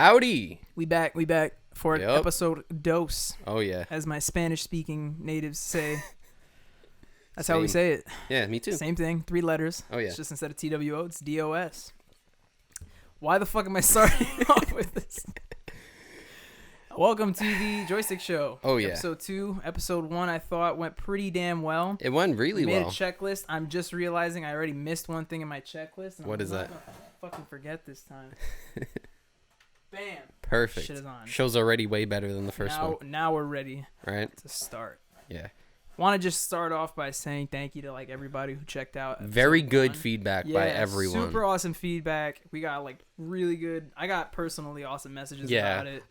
Howdy. We back for episode dos. Oh, yeah. As my Spanish-speaking natives say. That's how we say it. Yeah, me too. Same thing, 3 letters. Oh, yeah. It's just instead of TWO, it's DOS. Why the fuck am I starting off with this? Welcome to the Joystick Show. Oh, yeah. Episode 2. Episode 1, I thought, went pretty damn well. It went really well. Made a checklist. I'm just realizing I already missed one thing in my checklist. And what is that? Fucking forget this time. Bam. Perfect. Shit is on. Show's already way better than the first one. Now we're ready. Right? To start. Yeah. Want to just start off by saying thank you to like everybody who checked out. Very good 1. feedback by everyone. Super awesome feedback. We got like really good. I got personally awesome messages about it.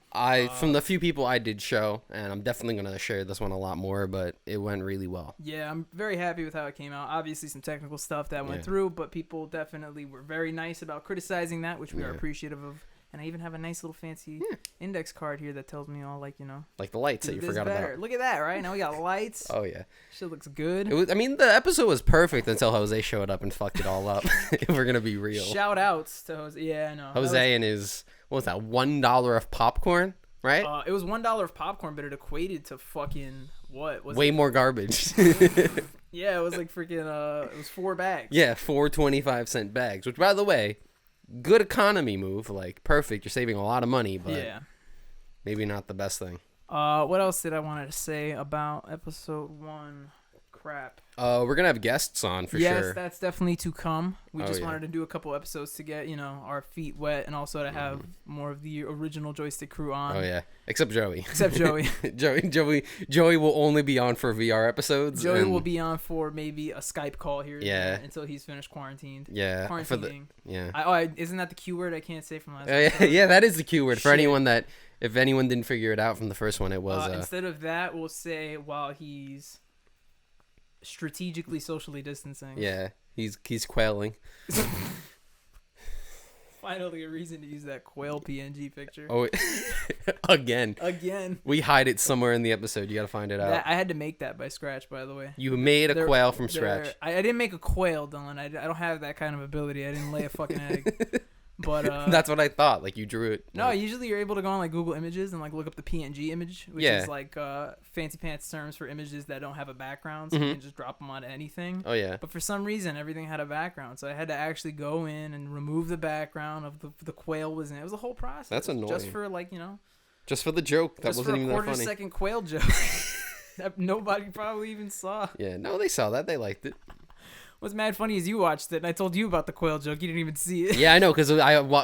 From the few people I did show, and I'm definitely gonna share this one a lot more, but it went really well. Yeah, I'm very happy with how it came out. Obviously some technical stuff that went through, but people definitely were very nice about criticizing that, which we are appreciative of. And I even have a nice little fancy index card here that tells me all, like, you know. Like the lights that you forgot about. Look at that, right? Now we got lights. Oh, yeah. Shit looks good. The episode was perfect until Jose showed up and fucked it all up, if we're going to be real. Shout outs to Jose. Yeah, I know. Jose and his, what was that, $1 of popcorn, right? It was $1 of popcorn, but it equated to fucking, what? Was Way more garbage. Yeah, it was like freaking, it was 4 bags. Yeah, 4 25-cent bags, which, by the way, good economy move, like perfect. You're saving a lot of money, but maybe not the best thing. What else did I want to say about episode 1? Crap. We're gonna have guests on for sure. Yes, that's definitely to come. We just wanted to do a couple episodes to get, you know, our feet wet and also to have more of the original Joystick crew on. Oh yeah, except Joey. Except Joey. Joey will only be on for VR episodes. Joey will be on for maybe a Skype call here and there until he's finished quarantined. Yeah. Quarantining. Yeah. Isn't that the Q word I can't say from last episode? Yeah, that is the Q word for anyone that, if anyone didn't figure it out from the first one, it was. Instead of that, we'll say while he's strategically socially distancing. Yeah, he's quailing. Finally a reason to use that quail PNG picture. Oh, again. We hide it somewhere in the episode. You gotta find it out. I had to make that by scratch, by the way. You made a quail from scratch. I didn't make a quail, Dylan. I don't have that kind of ability. I didn't lay a fucking egg. But that's what I thought. Like, you drew it. No, usually you're able to go on like Google Images and like look up the PNG image, which is like fancy pants terms for images that don't have a background, so you can just drop them onto anything. Oh yeah. But for some reason, everything had a background, so I had to actually go in and remove the background of the quail was in. It was a whole process. That's annoying. Just for like, you know. Just for the joke. That wasn't even that funny. Just for a quarter-second quail joke that nobody probably even saw. Yeah, no, they saw that. They liked it. What's mad funny is you watched it, and I told you about the quail joke. You didn't even see it. Yeah, I know, because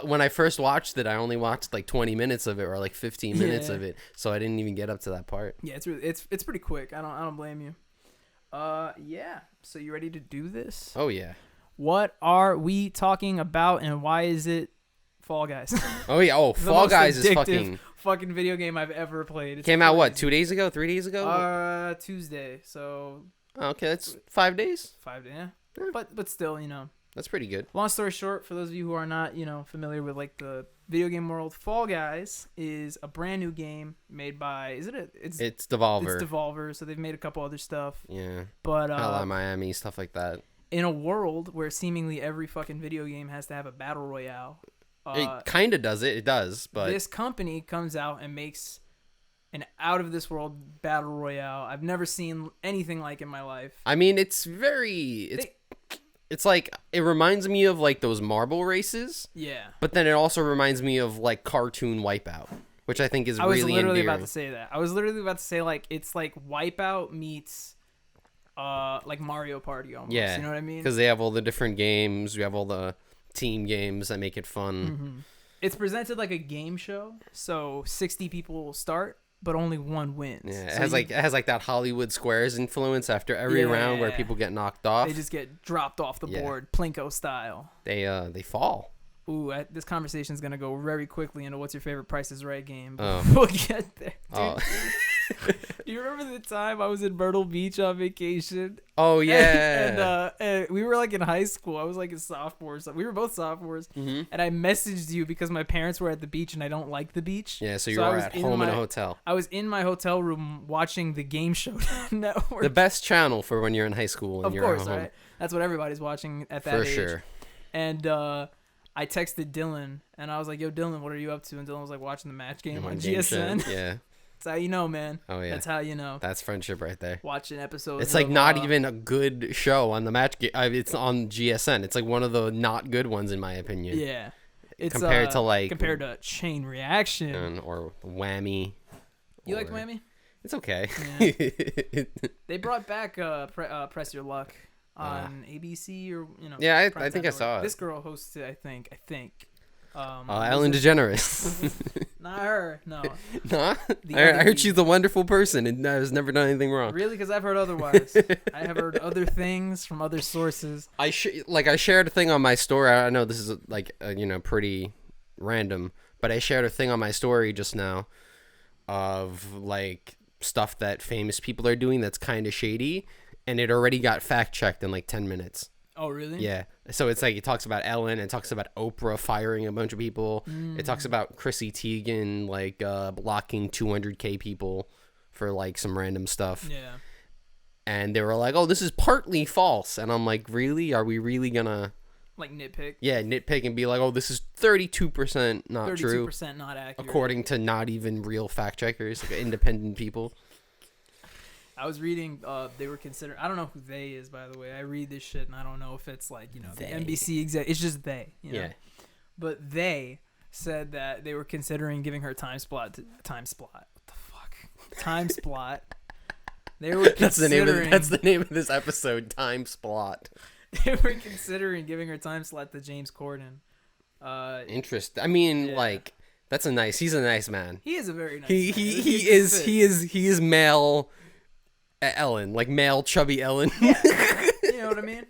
when I first watched it, I only watched like 20 minutes of it or like 15 minutes of it, so I didn't even get up to that part. Yeah, it's pretty quick. I don't blame you. Yeah. So you ready to do this? Oh yeah. What are we talking about, and why is it Fall Guys? Oh yeah. Oh, Fall Guys is fucking video game I've ever played. It's came out what, 2 days ago, 3 days ago? Tuesday. So. Okay, that's 5 days. 5 days. Yeah. But still, you know. That's pretty good. Long story short, for those of you who are not, you know, familiar with like the video game world, Fall Guys is a brand new game made by it's Devolver. It's Devolver, so they've made a couple other stuff. Yeah. But Hotline Miami, stuff like that. In a world where seemingly every fucking video game has to have a battle royale. It kind of does it. It does, but this company comes out and makes an out-of-this-world battle royale. I've never seen anything like in my life. I mean, it's like, it reminds me of like those marble races. Yeah. But then it also reminds me of like cartoon Wipeout, which I think is really endearing. I was literally about to say that. I was literally about to say like it's like Wipeout meets like Mario Party almost. Yeah. You know what I mean? Because they have all the different games. You have all the team games that make it fun. Mm-hmm. It's presented like a game show. So 60 people will start, but only one wins. Yeah, it so has like that Hollywood Squares influence after every round where people get knocked off. They just get dropped off the board, Plinko style. They fall. Ooh, this conversation is gonna go very quickly into what's your favorite Price is Right game. Oh. We'll get there. Dude. Do you remember the time I was in Myrtle Beach on vacation? Oh yeah. And we were like in high school. I was like a sophomore. So we were both sophomores. Mm-hmm. And I messaged you because my parents were at the beach and I don't like the beach. Yeah, so you were at home in a hotel. I was in my hotel room watching the Game Show Network. The best channel for when you're in high school and you're at home. Right? That's what everybody's watching at that age. For sure. And I texted Dylan and I was like, "Yo, Dylan, what are you up to?" And Dylan was like watching the match game on GSN. Yeah. That's how you know, man. Oh yeah. That's how you know. That's friendship right there. Watching episodes. It's like not even a good show on the match game. It's on GSN. It's like one of the not good ones in my opinion. Yeah. It's compared to Chain Reaction or Whammy. You liked Whammy? It's okay. Yeah. They brought back Press Your Luck on ABC or Yeah, I think I saw it. This girl hosts it. I think. Ellen DeGeneres. Not her. No. Nah. I heard she's a wonderful person and has never done anything wrong. Really? Because I've heard otherwise. I have heard other things from other sources. I shared a thing on my story. I know this is pretty random, but I shared a thing on my story just now of like stuff that famous people are doing that's kind of shady, and it already got fact checked in like 10 minutes. Oh, really? Yeah. So it's like it talks about Ellen, it talks about Oprah firing a bunch of people. It talks about Chrissy Teigen like blocking 200K people for like some random stuff. Yeah. And they were like, "Oh, this is partly false." And I'm like, "Really? Are we really gonna like nitpick?" Yeah, nitpick and be like, "Oh, this is 32% not true." 32% not accurate. According to not even real fact checkers, like independent people. I was reading, they were considering, I don't know who they is, by the way. I read this shit and I don't know if it's like, the NBC exec. It's just they, Yeah. But they said that they were considering giving her time slot. What the fuck? Time slot. They were considering. That's the name of this episode, Time Slot. They were considering giving her time slot to James Corden. I mean, like, he's a nice man. He is a very nice man. He is male Ellen, like male chubby Ellen. Yeah. You know what I mean?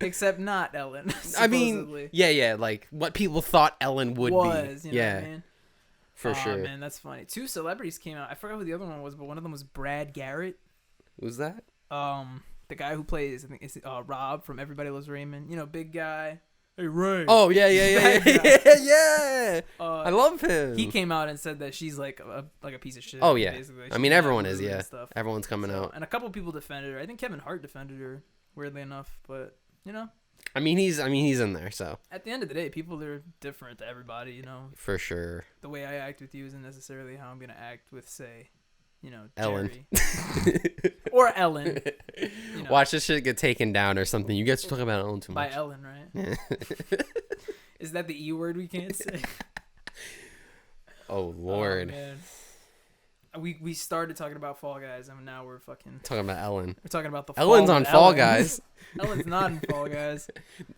Except not Ellen. I mean, yeah, like what people thought Ellen would be. You know what I mean? For sure. Man, that's funny. 2 celebrities came out. I forgot who the other one was, but one of them was Brad Garrett. Who's that? The guy who plays, I think it's Rob from Everybody Loves Raymond. Big guy. Hey, Ray. Oh, yeah. Yeah. I love him. He came out and said that she's like a piece of shit. Oh, yeah. Basically. I mean, everyone is, yeah. Everyone's coming out. And a couple people defended her. I think Kevin Hart defended her, weirdly enough. But, I mean, he's in there, so. At the end of the day, people are different to everybody, For sure. The way I act with you isn't necessarily how I'm going to act with, say, Ellen. Or Ellen. Watch this shit get taken down or something. You guys are talking about Ellen too much. By Ellen, right? Is that the E word we can't say? Oh, Lord. Oh, man. We started talking about Fall Guys, and now we're fucking... talking about Ellen. We're talking about the Ellen's on Fall Guys. Ellen's not in Fall Guys.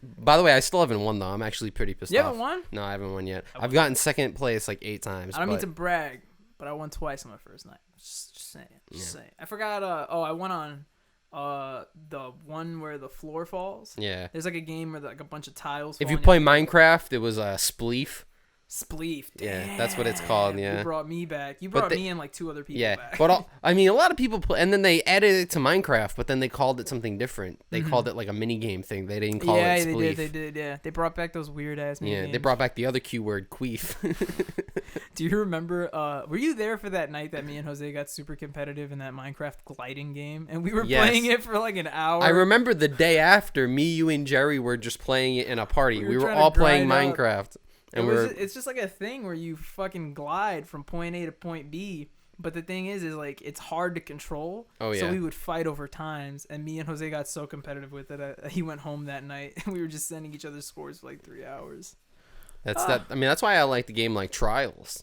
By the way, I still haven't won, though. I'm actually pretty pissed off. You haven't won? No, I haven't won yet. I've gotten second place like 8 times. I don't mean to brag, but I won twice on my first night. Just saying. I forgot. I won on the one where the floor falls. Yeah. There's like a game where like a bunch of tiles. If you play Minecraft, it was a Spleef. Spleef. Yeah, that's what it's called. Yeah. You brought me back. You brought me and like 2 other people back. But I mean, a lot of people play, and then they added it to Minecraft, but then they called it something different. They called it like a mini game thing. They didn't call it Spleef. Yeah, they did. Yeah, they brought back those weird ass mini games. They brought back the other Q word, queef. Do you remember? Were you there for that night that me and Jose got super competitive in that Minecraft gliding game, and we were playing it for like an hour? I remember the day after, me, you, and Jerry were just playing it in a party. We were all playing Minecraft. And it's just like a thing where you fucking glide from point A to point B. But the thing is like it's hard to control. Oh yeah. So we would fight over times, and me and Jose got so competitive with it. He went home that night, and we were just sending each other scores for like 3 hours. I mean, that's why I like the game like Trials.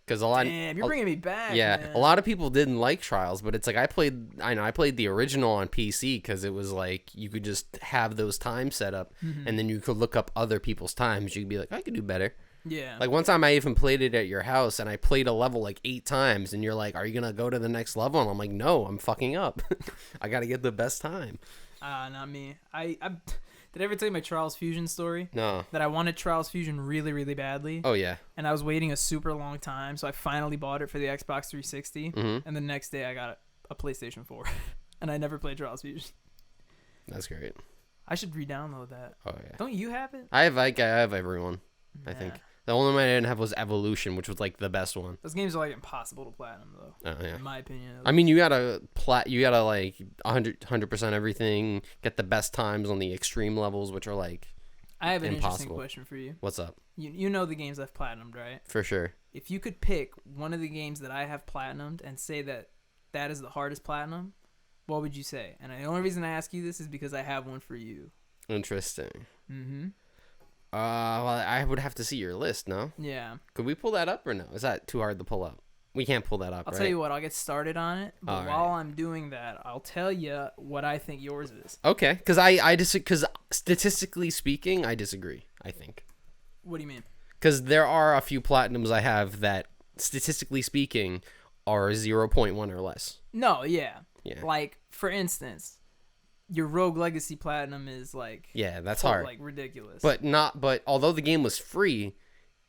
Because Damn, you're bringing me back. Yeah, man. A lot of people didn't like Trials, but it's like I played the original on PC because it was like you could just have those times set up, and then you could look up other people's times. You could be like, I could do better. Yeah. Like one time I even played it at your house, and I played a level like 8 times, and you're like, "Are you gonna go to the next level?" And I'm like, "No, I'm fucking up. I gotta get the best time." Not me. I did I ever tell you my Trials Fusion story? No. That I wanted Trials Fusion really, really badly. Oh, yeah. And I was waiting a super long time, so I finally bought it for the Xbox 360. And the next day I got a PlayStation 4. And I never played Trials Fusion. That's great. I should re-download that. Oh, yeah. Don't you have it? I have everyone, I think. The only one I didn't have was Evolution, which was like the best one. Those games are like impossible to platinum, though. Oh, yeah. In my opinion. I mean, you gotta like 100% everything, get the best times on the extreme levels, which are like I have an interesting impossible. question for you. What's up? You know the games I've platinumed, right? For sure. If you could pick one of the games that I have platinumed and say that is the hardest platinum, what would you say? And the only reason I ask you this is because I have one for you. Interesting. Mm-hmm. Well, I would have to see your list, no? Yeah. Could we pull that up or no? Is that too hard to pull up? We can't pull that up, I'll right? tell you what, I'll get started on it, but All while I'm doing that, I'll tell you what I think yours is. Okay, because statistically speaking, I disagree, I think. What do you mean? Because there are a few platinums I have that, statistically speaking, are 0.1 or less. No, yeah. Yeah. Like, for instance, your Rogue Legacy platinum is like... Yeah, that's hard. Like, ridiculous. But although the game was free,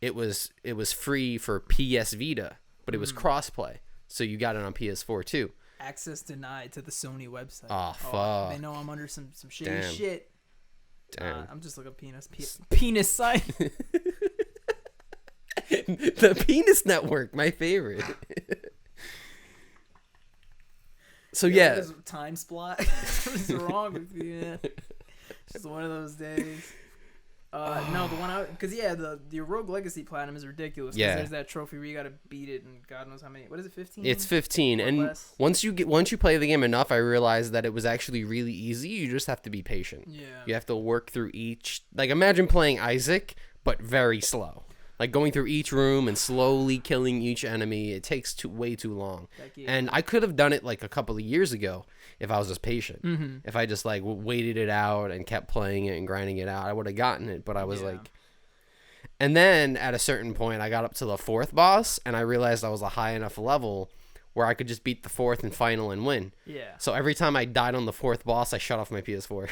it was free for PS Vita, but it was crossplay. So you got it on PS4 too. Access denied to the Sony website. Oh, fuck. They know I'm under some shady Damn. shit. Damn. I'm just looking up penis site. The Penis Network, my favorite. So yeah. Time spot. What's wrong with you? Man? It's just one of those days. No, the one because the Rogue Legacy platinum is ridiculous. Yeah. There's that trophy where you gotta beat it, and God knows how many. What is it? 15. It's 15, and less? once you play the game enough, I realized that it was actually really easy. You just have to be patient. Yeah. You have to work through each. Like, imagine playing Isaac, but very slow. Like going through each room and slowly killing each enemy. It takes way too long. And I could have done it like a couple of years ago if I was just patient. Mm-hmm. If I just like waited it out and kept playing it and grinding it out, I would have gotten it. But I was like, and then at a certain point, I got up to the 4th boss, and I realized I was a high enough level where I could just beat the 4th and final and win. Yeah. So every time I died on the 4th boss, I shut off my PS4.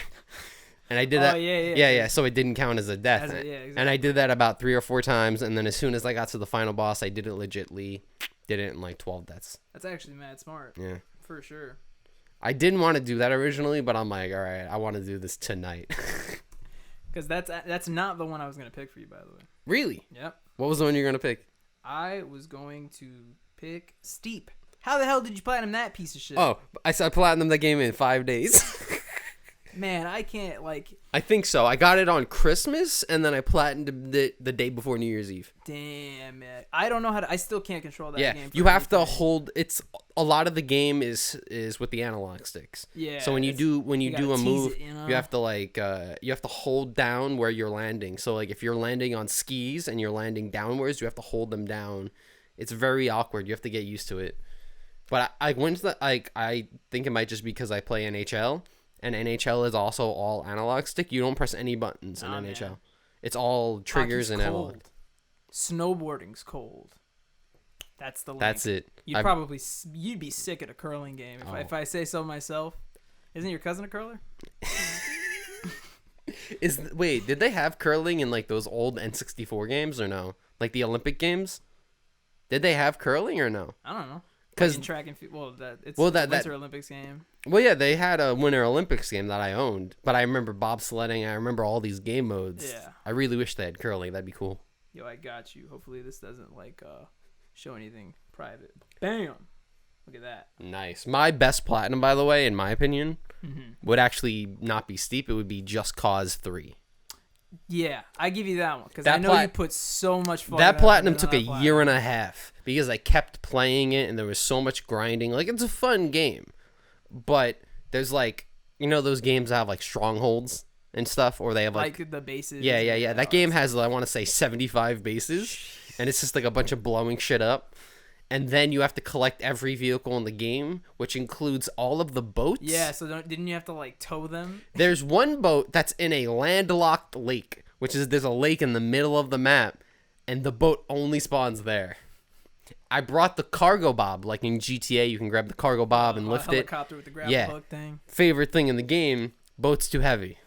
And I did that. Yeah. So it didn't count as a death. Exactly. And I did that about 3 or 4 times. And then as soon as I got to the final boss, I did it legitly. Did it in like 12 deaths. That's actually mad smart. Yeah. For sure. I didn't want to do that originally, but I'm like, all right, I want to do this tonight. Because that's not the one I was gonna pick for you, by the way. Really? Yep. What was the one you were gonna pick? I was going to pick Steep. How the hell did you platinum that piece of shit? Oh, I platinum the game in 5 days. Man, I can't I think so. I got it on Christmas, and then I platinumed it the day before New Year's Eve. Damn it! I don't know how to. I still can't control that game. You have to hold. It's a lot of the game is with the analog sticks. Yeah. So when you do a move, you have to you have to hold down where you're landing. So like if you're landing on skis and you're landing downwards, you have to hold them down. It's very awkward. You have to get used to it. But I think it might just be because I play NHL. And NHL is also all analog stick. You don't press any buttons in NHL. Man. It's all triggers and analog. Snowboarding's cold. That's the link. That's it. You'd be sick at a curling game if I say so myself. Isn't your cousin a curler? Wait, did they have curling in like those old N64 games or no? Like the Olympic games? Did they have curling or no? I don't know. Because track and field, it's that Winter Olympics game. Well, yeah, they had a Winter Olympics game that I owned, but I remember bobsledding. I remember all these game modes. Yeah. I really wish they had curling. That'd be cool. Yo, I got you. Hopefully this doesn't show anything private. Bam! Look at that. Nice. My best platinum, by the way, in my opinion, would actually not be Steep. It would be Just Cause 3. Yeah, I give you that one because I know you put so much fun. That platinum took a year and a half because I kept playing it and there was so much grinding. Like, it's a fun game, but there's like, those games that have like strongholds and stuff, or they have like the bases. Yeah. That game has, I want to say, 75 bases, and it's just like a bunch of blowing shit up. And then you have to collect every vehicle in the game, which includes all of the boats. Yeah, so didn't you have to tow them? There's one boat that's in a landlocked lake, there's a lake in the middle of the map, and the boat only spawns there. I brought the cargo bob, like in GTA, you can grab the cargo bob and lift it. Helicopter with the grapple hook thing. Favorite thing in the game, boat's too heavy.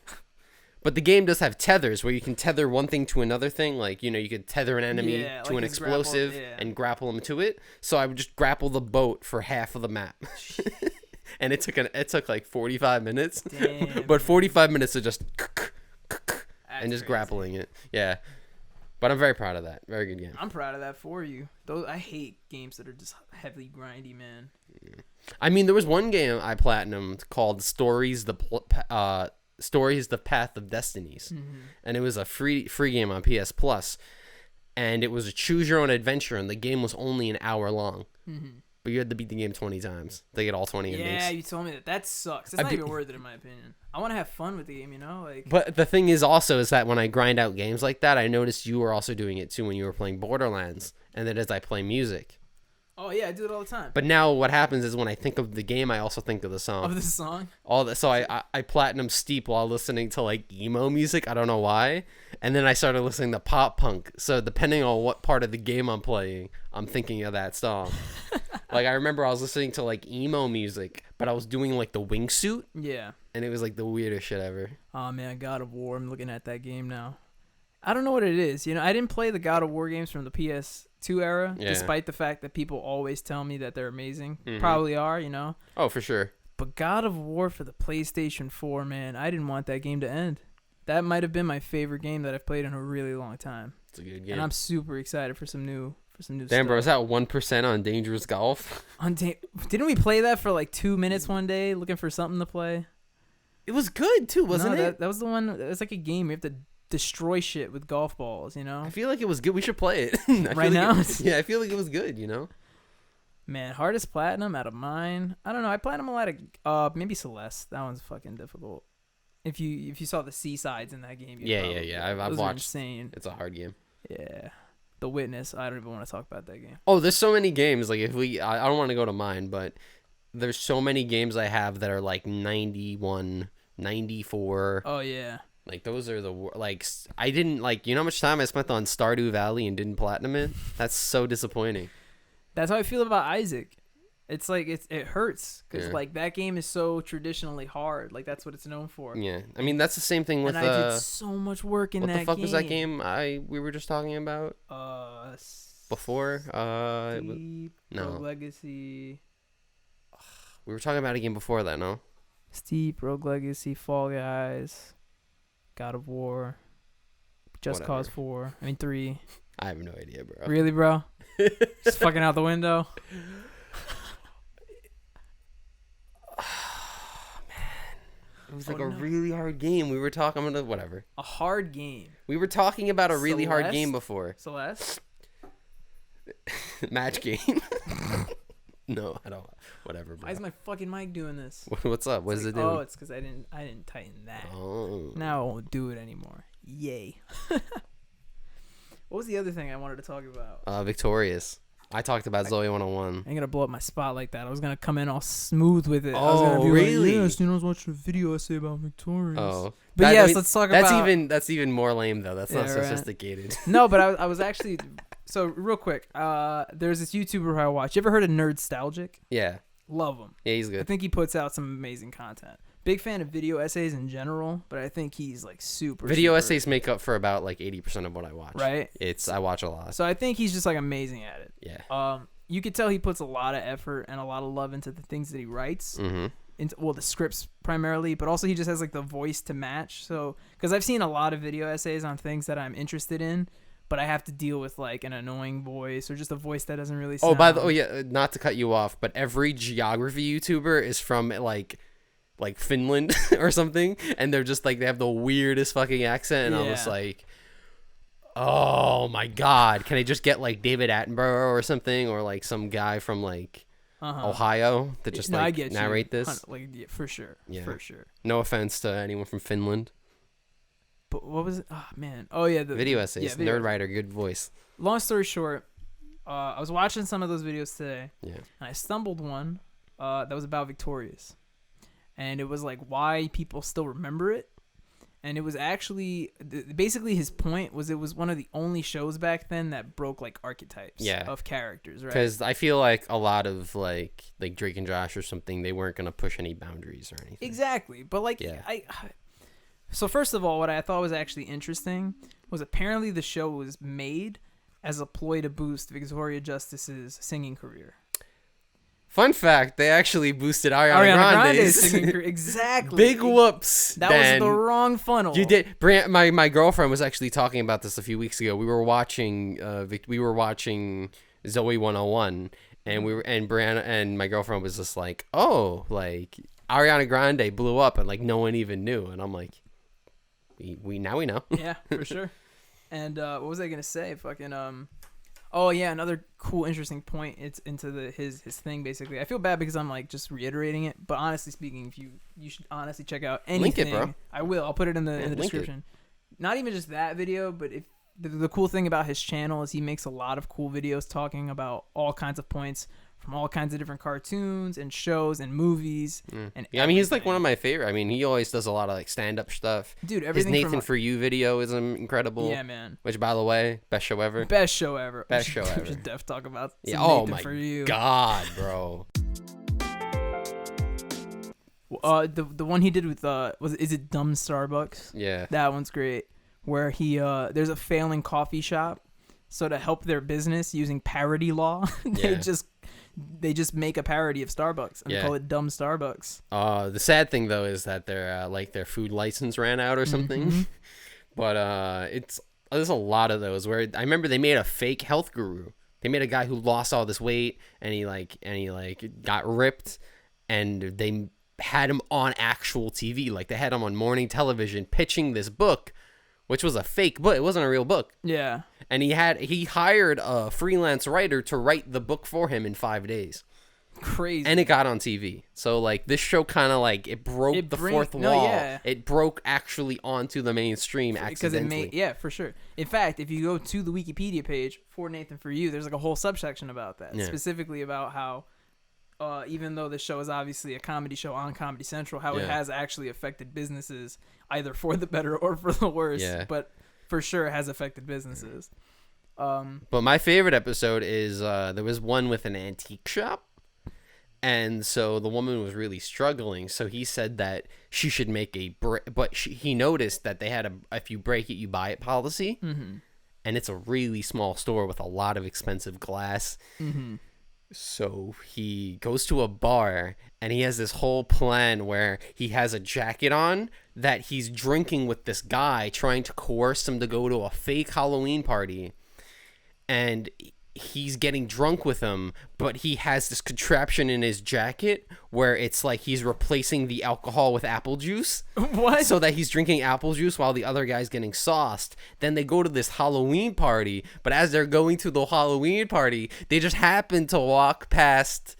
But the game does have tethers where you can tether one thing to another thing. Like, you could tether an enemy to an explosive and grapple them to it. So I would just grapple the boat for half of the map. And it took like 45 minutes. Damn, but 45 minutes of just and just crazy. Grappling it. Yeah. But I'm very proud of that. Very good game. I'm proud of that for you. I hate games that are just heavily grindy, man. I mean, there was one game I platinumed called Stories Stories: The Path of Destinies, and it was a free game on PS Plus, and it was a choose your own adventure, and the game was only an hour long. But you had to beat the game 20 times to get all 20 endings. Yeah, you told me that. That sucks. It's not even worth it, in my opinion. I want to have fun with the game, you know? Like. But the thing is also is that when I grind out games like that, I noticed you were also doing it too when you were playing Borderlands, and then as I play music. Oh, yeah, I do it all the time. But now what happens is when I think of the game, I also think of the song. Of the song? So I platinum steep while listening to like emo music. I don't know why. And then I started listening to pop punk. So depending on what part of the game I'm playing, I'm thinking of that song. Like I remember I was listening to like emo music, but I was doing like the wingsuit. Yeah. And it was like the weirdest shit ever. Oh man, God of War. I'm looking at that game now. I don't know what it is. You know, I didn't play the God of War games from the PS2 era, despite the fact that people always tell me that they're amazing. Probably are, you know. Oh, for sure. But God of War for the PlayStation 4, man, I didn't want that game to end. That might have been my favorite game that I've played in a really long time. It's a good game. And I'm super excited for some new stuff. Damn, bro, is that 1% on Dangerous Golf? Didn't we play that for like 2 minutes one day, looking for something to play? It was good too, wasn't it? That was the one. It was like a game. You have to destroy shit with golf balls, you know? I feel like it was good. We should play it. Right now? Yeah, I feel like it was good, you know? Man, hardest platinum out of mine. I don't know. I platinum a lot of maybe Celeste. That one's fucking difficult. If you saw the seasides in that game, yeah. I've watched. Insane. It's a hard game. Yeah. The Witness. I don't even want to talk about that game. Oh, there's so many games. Like I don't want to go to mine, but there's so many games I have that are like 91, 94. Oh yeah. Like those are I didn't you know how much time I spent on Stardew Valley and didn't platinum it? That's so disappointing. That's how I feel about Isaac. It's like it hurts because like that game is so traditionally hard. Like that's what it's known for. Yeah, I mean that's the same thing with. And I did so much work in that game. What the fuck was that game we were just talking about? Before Steep, no Rogue Legacy. We were talking about a game before that, no? Steep, Rogue Legacy, Fall Guys, God of War, Just Cause 4. I mean 3. I have no idea, bro. Really, bro? Just fucking out the window. It was like a really hard game. We were talking about whatever. A hard game. We were talking about a really hard game before. Celeste? Match game. No, I don't. Whatever, bro. Why is my fucking mic doing this? What's up? What does it do? Oh, it's because I didn't tighten that. Oh. Now I won't do it anymore. Yay. What was the other thing I wanted to talk about? Victorious. I talked about Zoe 101. I ain't gonna blow up my spot like that. I was gonna come in all smooth with it. Oh, I was gonna be really? Like, yes, you know, I was watching a video essay about Victorious. Oh, but let's talk about. That's even more lame though. That's not sophisticated. No, but I was actually. So real quick, there's this YouTuber who I watch. You ever heard of Nerdstalgic? Yeah. Love him. Yeah, he's good. I think he puts out some amazing content. Big fan of video essays in general, but I think he's like super. Video essays make up for about like 80% of what I watch. Right. I watch a lot. So I think he's just like amazing at it. Yeah. You could tell he puts a lot of effort and a lot of love into the things that he writes. Mm-hmm. Into the scripts primarily, but also he just has like the voice to match. So because I've seen a lot of video essays on things that I'm interested in, but I have to deal with like an annoying voice or just a voice that doesn't really sound. Not to cut you off, but every geography YouTuber is from like Finland or something, and they're just like they have the weirdest fucking accent, and I'm just like, oh my god, can I just get like David Attenborough or something, or like some guy from like Ohio that just narrate this? For sure. Yeah, for sure. No offense to anyone from Finland. But what was it? Oh man. Oh yeah, the video essays. Yeah, Nerd Writer, good voice. Long story short, I was watching some of those videos today. Yeah. And I stumbled one that was about Victorious. And it was like why people still remember it. And it was actually basically his point was it was one of the only shows back then that broke like archetypes of characters, right? Because I feel like a lot of like Drake and Josh or something, they weren't gonna push any boundaries or anything. Exactly, but like So first of all, what I thought was actually interesting was apparently the show was made as a ploy to boost Victoria Justice's singing career. Fun fact, they actually boosted Ariana Grande's singing career. Exactly. Big whoops. That was the wrong funnel. You did. My girlfriend was actually talking about this a few weeks ago. We were watching Zoe 101, and Brianna and my girlfriend was just like, oh, like Ariana Grande blew up and like no one even knew, and I'm like, we now we know. Yeah, for sure. And what was I gonna say? Fucking oh yeah, another cool, interesting point. It's into his thing basically. I feel bad because I'm like just reiterating it, but honestly speaking, if you should honestly check out anything. Link it, bro. I will. I'll put it in the description. Not even just that video, but if the cool thing about his channel is he makes a lot of cool videos talking about all kinds of points from all kinds of different cartoons and shows and movies. And yeah, I mean, he's like one of my favorite. I mean, he always does a lot of like stand-up stuff. Dude, everything his Nathan For You video is incredible. Yeah, man. Which, by the way, best show ever. Best show ever. Best show ever. We should def talk about some yeah. Oh Nathan my For You. God, bro. The one he did with is it Dumb Starbucks? Yeah. That one's great. Where he there's a failing coffee shop, so to help their business using parody law, they just make a parody of Starbucks and call it Dumb Starbucks. The sad thing though is that their food license ran out or something. Mm-hmm. But there's a lot of those where I remember they made a fake health guru. They made a guy who lost all this weight and he got ripped, and they had him on actual TV. Like they had him on morning television pitching this book, which was a fake book. It wasn't a real book. Yeah. And he hired a freelance writer to write the book for him in 5 days. Crazy. And it got on TV. So like this show kind of like it broke the fourth wall. Yeah. It broke actually onto the mainstream accidentally. For sure. In fact, if you go to the Wikipedia page for Nathan For You, there's like a whole subsection about that, specifically about how even though the show is obviously a comedy show on Comedy Central, how it has actually affected businesses either for the better or for the worse. Yeah. But for sure it has affected businesses. But my favorite episode is there was one with an antique shop. And so the woman was really struggling. So he said that she should make he noticed that they had a if you break it, you buy it policy. Mm-hmm. And it's a really small store with a lot of expensive glass. Mm-hmm. So he goes to a bar and he has this whole plan where he has a jacket on that he's drinking with this guy, trying to coerce him to go to a fake Halloween party. And he's getting drunk with him, but he has this contraption in his jacket where it's like he's replacing the alcohol with apple juice. What? So that he's drinking apple juice while the other guy's getting sauced. Then they go to this Halloween party, but as they're going to the Halloween party, they just happen to walk past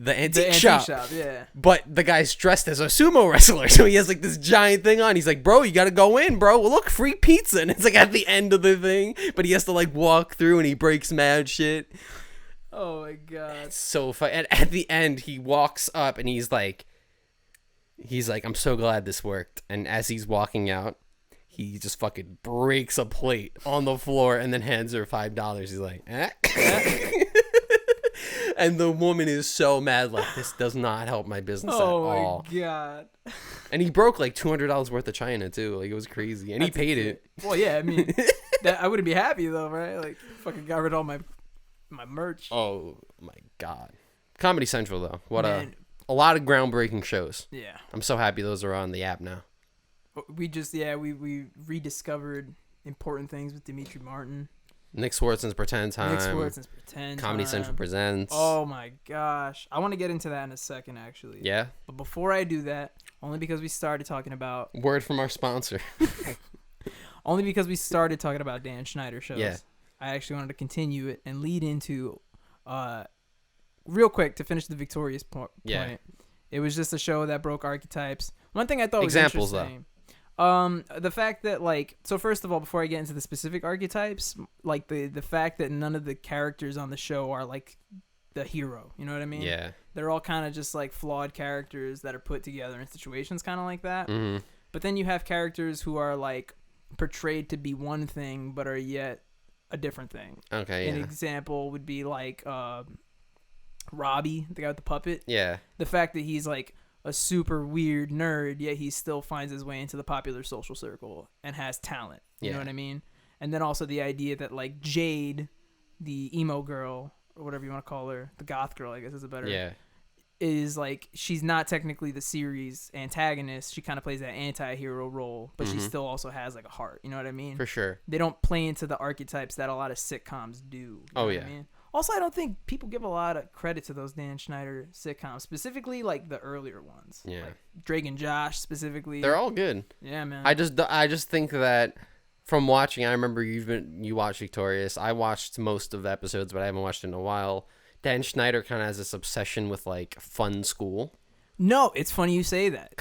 the antique shop. Yeah. But the guy's dressed as a sumo wrestler, so he has like this giant thing on. He's like, bro, you gotta go in, bro. Well, look, free pizza. And it's like at the end of the thing, but he has to like walk through and he breaks mad shit. Oh my God. It's so fun. And at the end, he walks up and he's like, I'm so glad this worked. And as he's walking out, he just fucking breaks a plate on the floor and then hands her $5. He's like, eh? And the woman is so mad, like, this does not help my business at all. Oh, my God. And he broke, like, $200 worth of china, too. Like, it was crazy. And he paid it. Well, yeah, I mean, I wouldn't be happy, though, right? Like, fucking got rid of all my merch. Oh, my God. Comedy Central, though. What a lot of groundbreaking shows. Yeah. I'm so happy those are on the app now. We just, we rediscovered important things with Dimitri Martin. Nick Swartzen's Pretend Time. Comedy Central Presents. Oh my gosh. I want to get into that in a second, actually. Yeah? But before I do that, only because we started talking about... Word from our sponsor. Only because we started talking about Dan Schneider shows. Yeah. I actually wanted to continue it and lead into... real quick, to finish the Victorious point. Yeah. It was just a show that broke archetypes. One thing I thought was examples, interesting... the fact that, like, so first of all, before I get into the specific archetypes, like the fact that none of the characters on the show are like the hero, you know what I mean? Yeah. They're all kind of just like flawed characters that are put together in situations kind of like that. Mm-hmm. But then you have characters who are like portrayed to be one thing, but are yet a different thing. Okay. An example would be like Robbie, the guy with the puppet. Yeah. The fact that he's like a super weird nerd, yet he still finds his way into the popular social circle and has talent. You know what I mean? And then also the idea that like Jade, the emo girl or whatever you want to call her, the goth girl, I guess is a better, is like she's not technically the series antagonist. She kind of plays that anti-hero role, but she still also has like a heart. You know what I mean? For sure. They don't play into the archetypes that a lot of sitcoms do. You know what I mean? Also, I don't think people give a lot of credit to those Dan Schneider sitcoms, specifically like the earlier ones. Yeah. Like Drake and Josh specifically. They're all good. Yeah, man. I just think that from watching, I remember you watched Victorious. I watched most of the episodes, but I haven't watched it in a while. Dan Schneider kind of has this obsession with like fun school. No, it's funny you say that.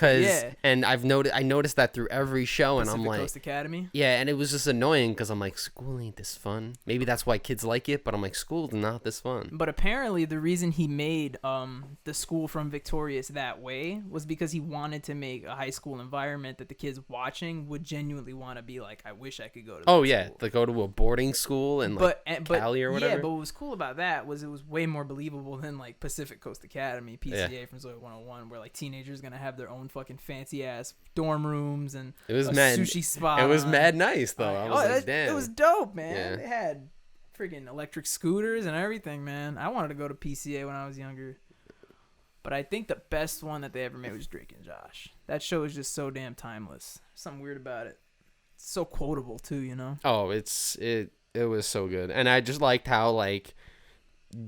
And I noticed that through every show, and Pacific I'm like, Coast Academy. yeah, and it was just annoying because I'm like, school ain't this fun. Maybe that's why kids like it, but I'm like, school's not this fun. But apparently, the reason he made the school from Victorious that way was because he wanted to make a high school environment that the kids watching would genuinely want to be like, I wish I could go to. Oh yeah, school. Like go to a boarding school and like Cali or whatever. Yeah, but what was cool about that was it was way more believable than like Pacific Coast Academy, PCA from Zoe 101, where like teenagers gonna have their own fucking fancy ass dorm rooms and it was sushi spot. It was mad nice though. I was like, damn, it was dope, man. Yeah. They had freaking electric scooters and everything, man. I wanted to go to PCA when I was younger, but I think the best one that they ever made was Drake and Josh. That show is just so damn timeless. Something weird about it. It's so quotable too, you know. Oh, it was so good, and I just liked how like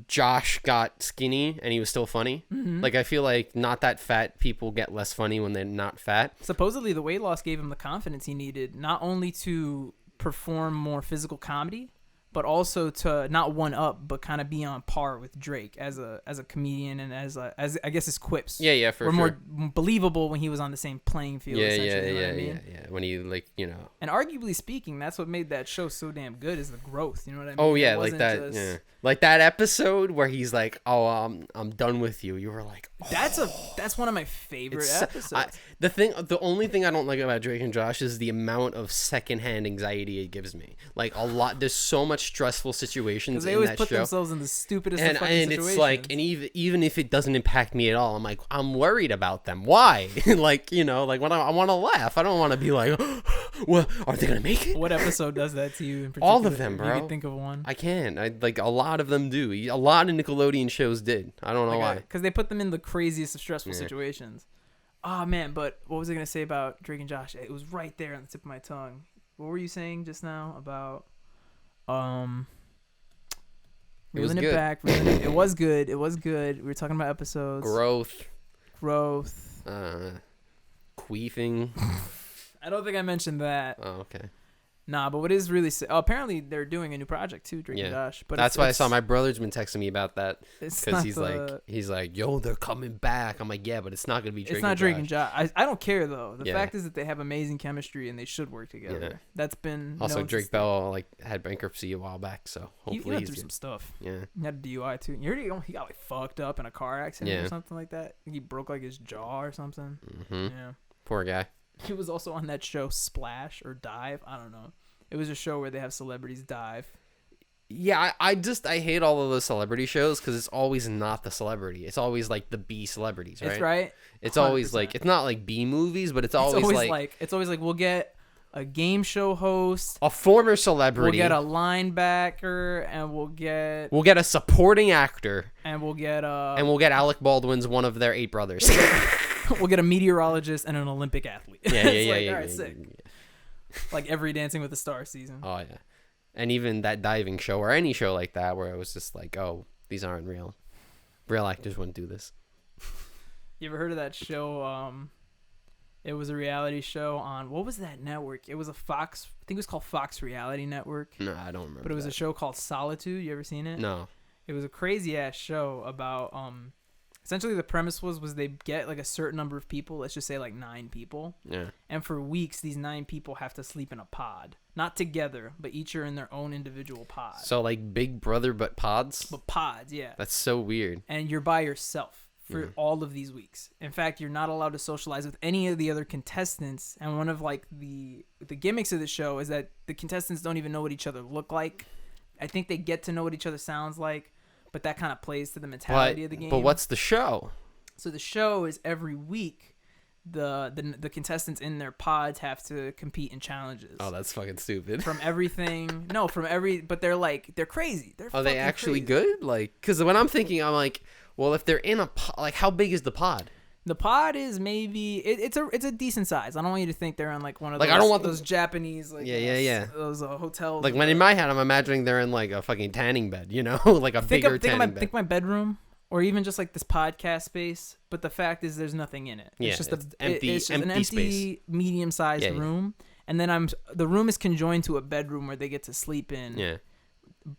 Josh got skinny and he was still funny. Mm-hmm. Like I feel like not that fat people get less funny when they're not fat. Supposedly the weight loss gave him the confidence he needed, not only to perform more physical comedy, but also to not one up, but kind of be on par with Drake as a comedian and as I guess his quips. Yeah, for were sure. more believable when he was on the same playing field. Yeah. When he like And arguably speaking, that's what made that show so damn good is the growth. You know what I mean? Oh yeah, like that. Yeah, like that episode where he's like, "Oh, I'm done with you." You were like, oh. That's one of my favorite episodes. The only thing I don't like about Drake and Josh is the amount of secondhand anxiety it gives me. Like a lot, there's so much stressful situations they in always that put show. themselves in the stupidest and situations. It's like, and even if it doesn't impact me at all, I'm like, I'm worried about them. Why? Like like when I want to laugh, I don't want to be like, well, are they gonna make it? What episode does that to you in particular? All of them, bro. You can think of one. I can. Like a lot of them do. A lot of Nickelodeon shows did. I don't know why. Because they put them in the craziest of stressful situations. Oh man, but what was I gonna say about Drake and Josh? It was right there on the tip of my tongue. What were you saying just now about reeling it back? It was good. It was good. We were talking about episodes. Growth. Queefing. I don't think I mentioned that. Oh, okay. Nah, but what is really apparently they're doing a new project too, Drake and Josh. But that's why I saw my brother's been texting me about that because he's the... like, yo, they're coming back. I'm like, yeah, but it's not gonna be Drake. It's not and Drake Josh. and Josh. I don't care though. The fact is that they have amazing chemistry and they should work together. Yeah. That's been also Drake Bell had bankruptcy a while back, so hopefully he went through some stuff. Yeah, he had a DUI too. He got like fucked up in a car accident or something like that. He broke like his jaw or something. Mm-hmm. Yeah, poor guy. He was also on that show Splash or Dive. I don't know. It was a show where they have celebrities dive. Yeah, I hate all of those celebrity shows because it's always not the celebrity. It's always like the B celebrities, right? That's right. It's 100%. Always like, it's not like B movies, but it's always like we'll get a game show host, a former celebrity, we'll get a linebacker, and we'll get a supporting actor, and we'll get Alec Baldwin's one of their 8 brothers. We'll get a meteorologist and an Olympic athlete. Yeah. All right, sick. Like every Dancing with the Stars season. Oh yeah, and even that diving show or any show like that where it was just like, oh, these aren't real. Real actors wouldn't do this. You ever heard of that show? It was a reality show on, what was that network? It was a Fox. I think it was called Fox Reality Network. No, I don't remember. But it was a show called Solitude. You ever seen it? No. It was a crazy ass show about essentially the premise was they get like a certain number of people, let's just say like 9 people. Yeah. And for weeks these 9 people have to sleep in a pod. Not together, but each are in their own individual pod. So like Big Brother but pods? But pods, yeah. That's so weird. And you're by yourself for all of these weeks. In fact, you're not allowed to socialize with any of the other contestants. And one of like the gimmicks of the show is that the contestants don't even know what each other look like. I think they get to know what each other sounds like. But that kind of plays to the mentality of the game. But what's the show? So the show is every week, the contestants in their pods have to compete in challenges. Oh, that's fucking stupid. From everything. But they're crazy. Are they actually good? Like, because when I'm thinking, I'm like, well, if they're in a pod, like, how big is the pod? The pod is maybe it's a decent size. I don't want you to think they're on like one of Like, those, I don't want those Japanese like those hotels. Like when in my head, I'm imagining they're in like a fucking tanning bed, you know, like a bigger tanning bed. Think my bedroom, or even just like this podcast space. But the fact is, there's nothing in it. Yeah, It's just it's empty, it's just an empty empty, space. medium-sized room. And then the room is conjoined to a bedroom where they get to sleep in. Yeah.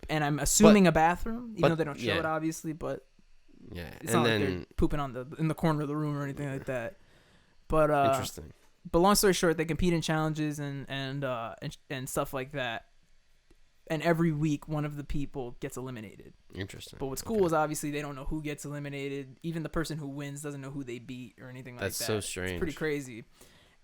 And I'm assuming a bathroom, even though they don't show yeah. it obviously, but Yeah. it's And not then like they're pooping in the corner of the room or anything like that. But interesting. But long story short, they compete in challenges and stuff like that. And every week, one of the people gets eliminated. Interesting. But what's cool is obviously they don't know who gets eliminated. Even the person who wins doesn't know who they beat or anything like that. That's so strange. It's pretty crazy.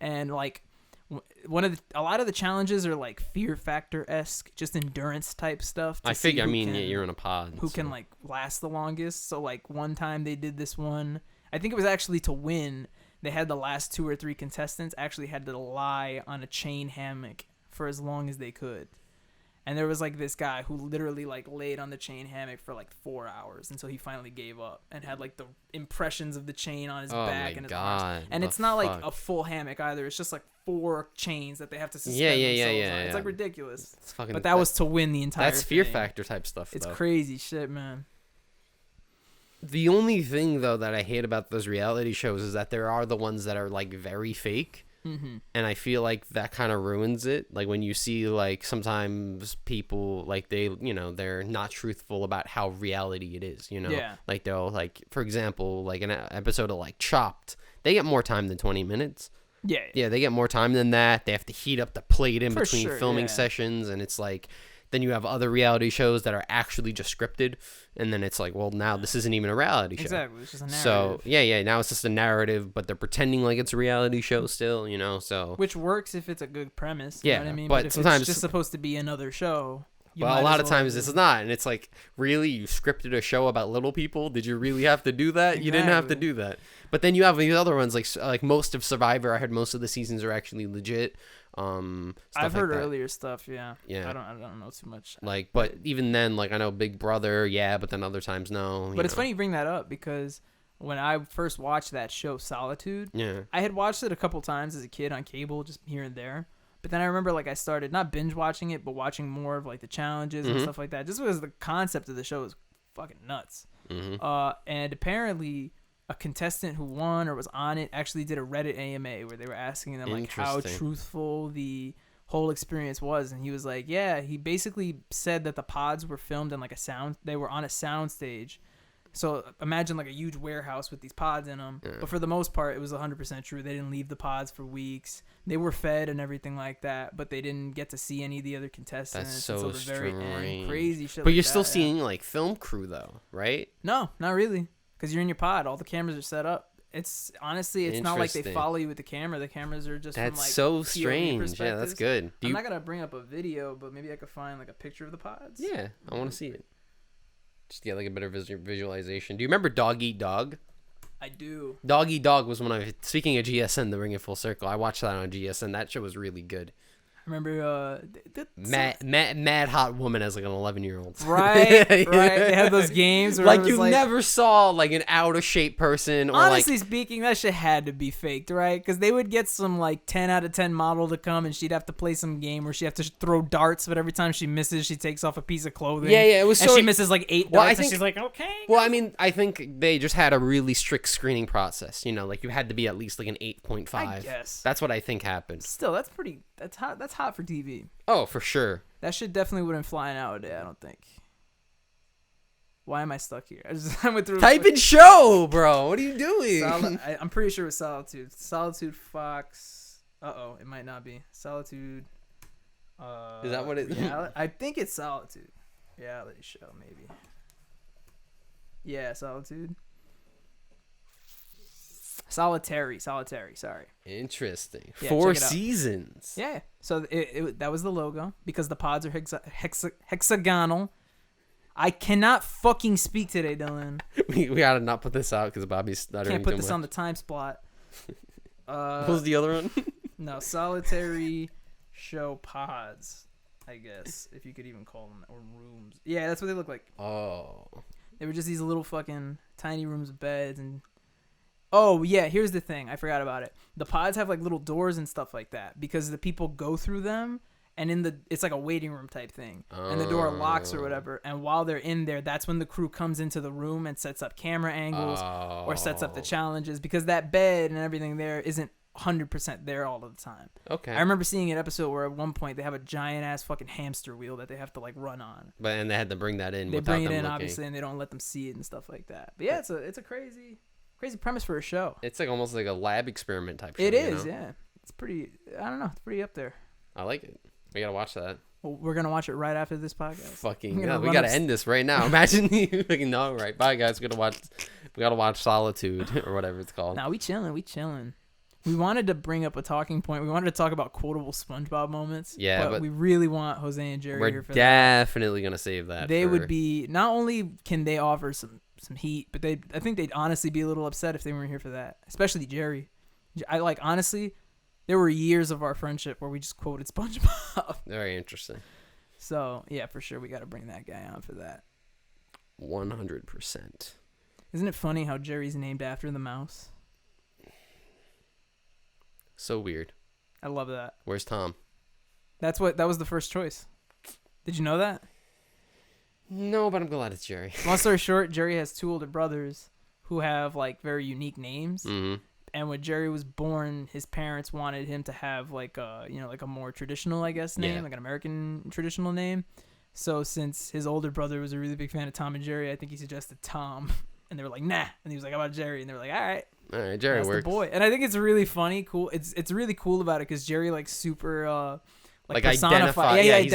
And like a lot of the challenges are like Fear Factor-esque, just endurance type stuff. I figure. I mean, you're in a pod. Who can like last the longest? So like one time they did this one. I think it was actually to win. They had the last 2 or 3 contestants actually had to lie on a chain hammock for as long as they could. And there was like this guy who literally like laid on the chain hammock for like 4 hours until he finally gave up and had like the impressions of the chain on his back and his arms. And it's not like a full hammock either. It's just like 4 chains that they have to suspend themselves on. It's like ridiculous. But that was to win the entire That's Fear thing. Factor type stuff. It's crazy shit, man. The only thing though that I hate about those reality shows is that there are the ones that are like very fake. Mm-hmm. And I feel like that kind of ruins it. Like when you see like sometimes people like they're not truthful about how reality it is, you know? Yeah. Like they'll like, for example, like an episode of like Chopped, they get more time than 20 minutes. Yeah. Yeah, they get more time than that. They have to heat up the plate in between sure, filming sessions, and it's like then you have other reality shows that are actually just scripted, and then it's like, well, now this isn't even a reality show. Exactly, it's just a narrative. So now it's just a narrative, but they're pretending like it's a reality show still, you know. So which works if it's a good premise. You know what I mean? But if sometimes it's just supposed to be another show. Well, a lot of times this is not, and it's like, really, you scripted a show about little people? Did you really have to do that? Exactly. You didn't have to do that. But then you have these other ones, like most of Survivor. I heard most of the seasons are actually legit. I've heard earlier stuff. Yeah. I don't know too much. Like, but even then, like I know Big Brother, but then other times no. But it's funny you bring that up because when I first watched that show, Solitude, I had watched it a couple times as a kid on cable, just here and there. But then I remember like I started not binge watching it, but watching more of like the challenges and stuff like that, just because the concept of the show is fucking nuts. And apparently a contestant who won or was on it actually did a Reddit AMA where they were asking them like how truthful the whole experience was, and he was like, he basically said that the pods were filmed in like they were on a sound stage. So imagine like a huge warehouse with these pods in them. But for the most part, it was 100% true. They didn't leave the pods for weeks. They were fed and everything like that, but they didn't get to see any of the other contestants That's so until the very end. Crazy shit. But you're still seeing like film crew though, right? No, not really, because you're in your pod. All the cameras are set up. It's honestly, it's not like they follow you with the camera. The cameras are just from, like, so strange. Yeah, that's good. I'm not gonna bring up a video, but maybe I could find like a picture of the pods. Yeah, I want to see it. Just get like a better visualization. Do you remember Dog Eat Dog? I do. Dog Eat Dog was speaking of GSN, to bring it full circle. I watched that on GSN. That show was really good. I remember mad hot woman as like an 11-year-old. Right. They had those games where like you never saw like an out of shape person. Or honestly speaking, that shit had to be faked, right? Because they would get some like 10 out of 10 model to come, and she'd have to play some game where she have to throw darts, but every time she misses, she takes off a piece of clothing. Yeah, it was. And she misses like 8 darts, and she's like, okay. Well, I mean, I think they just had a really strict screening process. You know, like you had to be at least like an 8.5. I guess that's what I think happened. Still, that's pretty. That's hot. That's hot for TV. Oh, for sure. That shit definitely wouldn't fly nowadays, I don't think. Why am I stuck here? I went through. Type in show, bro. What are you doing? I'm pretty sure it was Solitude. Solitude Fox. It might not be Solitude. Is that what it? Yeah, I think it's Solitude. Reality show, maybe. Yeah, Solitude. Solitary, sorry. Interesting. Yeah, 4 seasons. Yeah. So that was the logo because the pods are hexagonal. I cannot fucking speak today, Dylan. we gotta not put this out because Bobby's stuttering. Can't put this on the time spot. What was the other one? No, solitary show pods, I guess, if you could even call them, or rooms. Yeah, that's what they look like. Oh. They were just these little fucking tiny rooms with beds, and Oh, yeah, here's the thing. I forgot about it. The pods have like little doors and stuff like that because the people go through them and it's like a waiting room type thing. And the door locks or whatever. And while they're in there, that's when the crew comes into the room and sets up camera angles or sets up the challenges because that bed and everything there isn't 100% there all of the time. Okay. I remember seeing an episode where at one point they have a giant ass fucking hamster wheel that they have to like run on. And they had to bring that in. They bring it in looking. obviously, and they don't let them see it and stuff like that. But yeah, it's a crazy premise for a show. It's like almost like a lab experiment type show. It is, yeah. It's pretty. I don't know. It's pretty up there. I like it. We gotta watch that. Well, we're gonna watch it right after this podcast. Fucking yeah, we gotta end this right now. Imagine you fucking no, right? Bye guys. We gotta watch Solitude or whatever it's called. Nah, we chilling. We wanted to bring up a talking point. We wanted to talk about quotable SpongeBob moments. Yeah, but we really want Jose and Jerry here for that. We're definitely gonna save that. They would be not only can they offer some heat, but I think they'd honestly be a little upset if they weren't here for that. Especially Jerry. I like honestly, there were years of our friendship where we just quoted SpongeBob. Very interesting. So yeah, for sure we got to bring that guy on for that. 100%. Isn't it funny how Jerry's named after the mouse? So weird. I love that. Where's Tom? That was the first choice. Did you know that? No, but I'm glad it's Jerry. Long story short, Jerry has two older brothers who have like very unique names. Mm-hmm. And when Jerry was born, his parents wanted him to have like a more traditional, I guess, name, like an American traditional name. So since his older brother was a really big fan of Tom and Jerry, I think he suggested Tom. And they were like, nah. And he was like, how about Jerry? And they were like, all right, Jerry that's works. the boy. And I think it's really funny, cool. It's really cool about it because Jerry like super like identifies. Yeah, he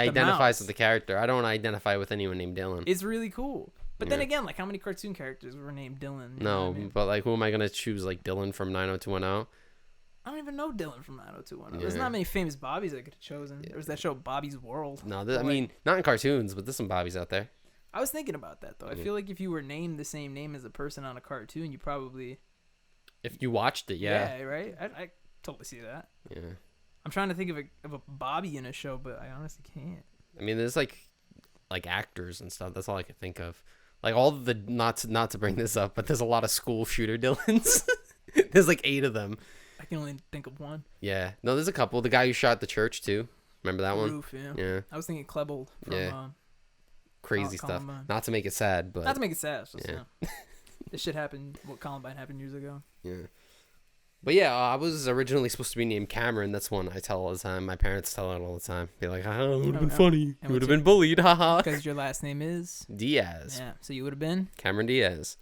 identifies with the character. I don't identify with anyone named Dylan. It's really cool. But then again, like how many cartoon characters were named Dylan? No, but like who am I gonna choose? Like Dylan from 90210? I don't even know Dylan from 90210. There's not many famous Bobbies I could have chosen. There was that show Bobby's World. No, I mean not in cartoons, but there's some Bobbies out there. I was thinking about that though. I feel like if you were named the same name as a person on a cartoon, you probably. If you watched it, yeah. Yeah, right. I totally see that. Yeah. I'm trying to think of a Bobby in a show, but I honestly can't. I mean, there's like actors and stuff. That's all I can think of. Like all the not to bring this up, but there's a lot of school shooter Dylans. There's like 8 of them. I can only think of one. Yeah. No, there's a couple. The guy who shot the church too. Remember that one? Roof, yeah. Yeah. I was thinking Klebold from crazy stuff. Not to make it sad, but not to make it sad. Just, this shit happened. What Columbine happened years ago. Yeah. But yeah, I was originally supposed to be named Cameron. That's one I tell all the time. My parents tell it all the time. Be like, oh, it would have been funny. You would have been bullied. Haha. Because your last name is? Diaz. Yeah. So you would have been? Cameron Diaz.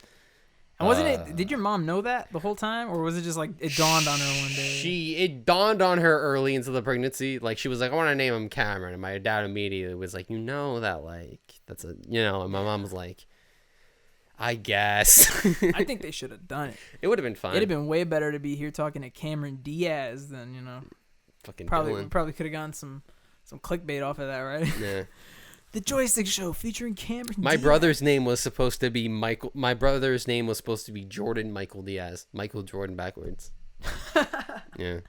And wasn't it, did your mom know that the whole time? Or was it just like, it dawned on her one day? It dawned on her early into the pregnancy. Like, she was like, I want to name him Cameron. And my dad immediately was like, that, like, that's a, and my mom was like, I guess. I think they should have done it. It would have been fun. It'd have been way better to be here talking to Cameron Diaz than, fucking probably Dylan. could have gotten some clickbait off of that, right? Yeah. The Joystick Show featuring Cameron My Diaz. brother's name was supposed to be Michael. My brother's name was supposed to be Jordan Michael Diaz. Michael Jordan backwards. Yeah.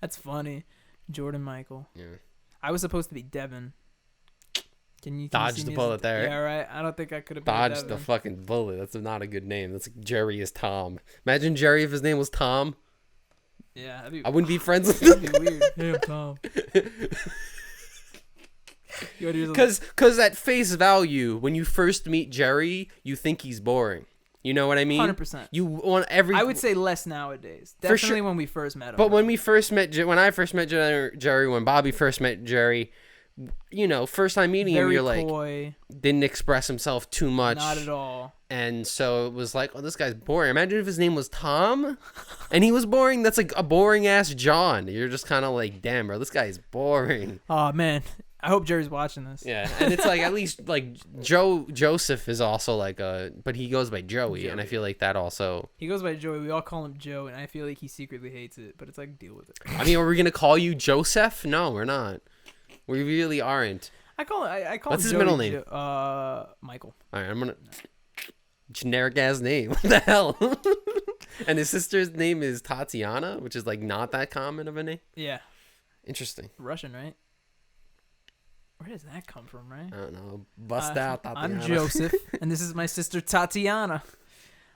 That's funny. Jordan Michael. Yeah. I was supposed to be Devin. Can you dodge see the me bullet there? Yeah, right. I don't think I could have been Dodge the fucking bullet. That's not a good name. That's like Jerry is Tom. Imagine Jerry if his name was Tom. Yeah, I wouldn't be friends with him. That'd be weird. Hey, I'm Tom. Because at face value, when you first meet Jerry, you think he's boring. You know what I mean? 100%. You want I would say less nowadays. Definitely when we first met him. But when I first met Jerry, when Bobby first met Jerry, first time meeting him, you're like, coy. Didn't express himself too much. Not at all. And so it was like, oh, this guy's boring. Imagine if his name was Tom and he was boring. That's like a boring ass John. You're just kind of like, damn, bro, this guy is boring. Oh, man. I hope Jerry's watching this. Yeah. And it's like, at least like Joseph is also like but he goes by Joey. And I feel like that also. He goes by Joey. We all call him Joe. And I feel like he secretly hates it. But it's like, deal with it. I mean, are we going to call you Joseph? No, we're not. We really aren't. I call What's his Joey middle name? Michael. All right, I'm gonna generic ass name. What the hell? And his sister's name is Tatiana, which is like not that common of a name. Yeah. Interesting. Russian, right? Where does that come from, right? I don't know. Bust out, Tatiana. I'm Joseph, and this is my sister Tatiana.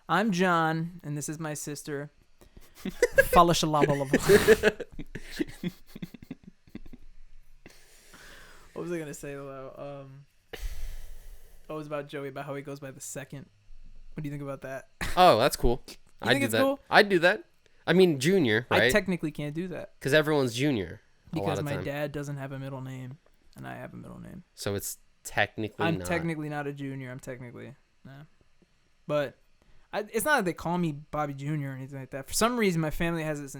I'm John, and this is my sister. Falashalabalabalaba. What was I gonna say though? It was about Joey, about how he goes by the second. What do you think about that? Oh, that's cool. You think it's cool? I'd do that. I mean, junior, right? I technically can't do that because everyone's junior. Because my dad doesn't have a middle name, and I have a middle name. So it's technically. I'm technically not a junior. I'm technically but it's not that they call me Bobby Jr. or anything like that. For some reason, my family has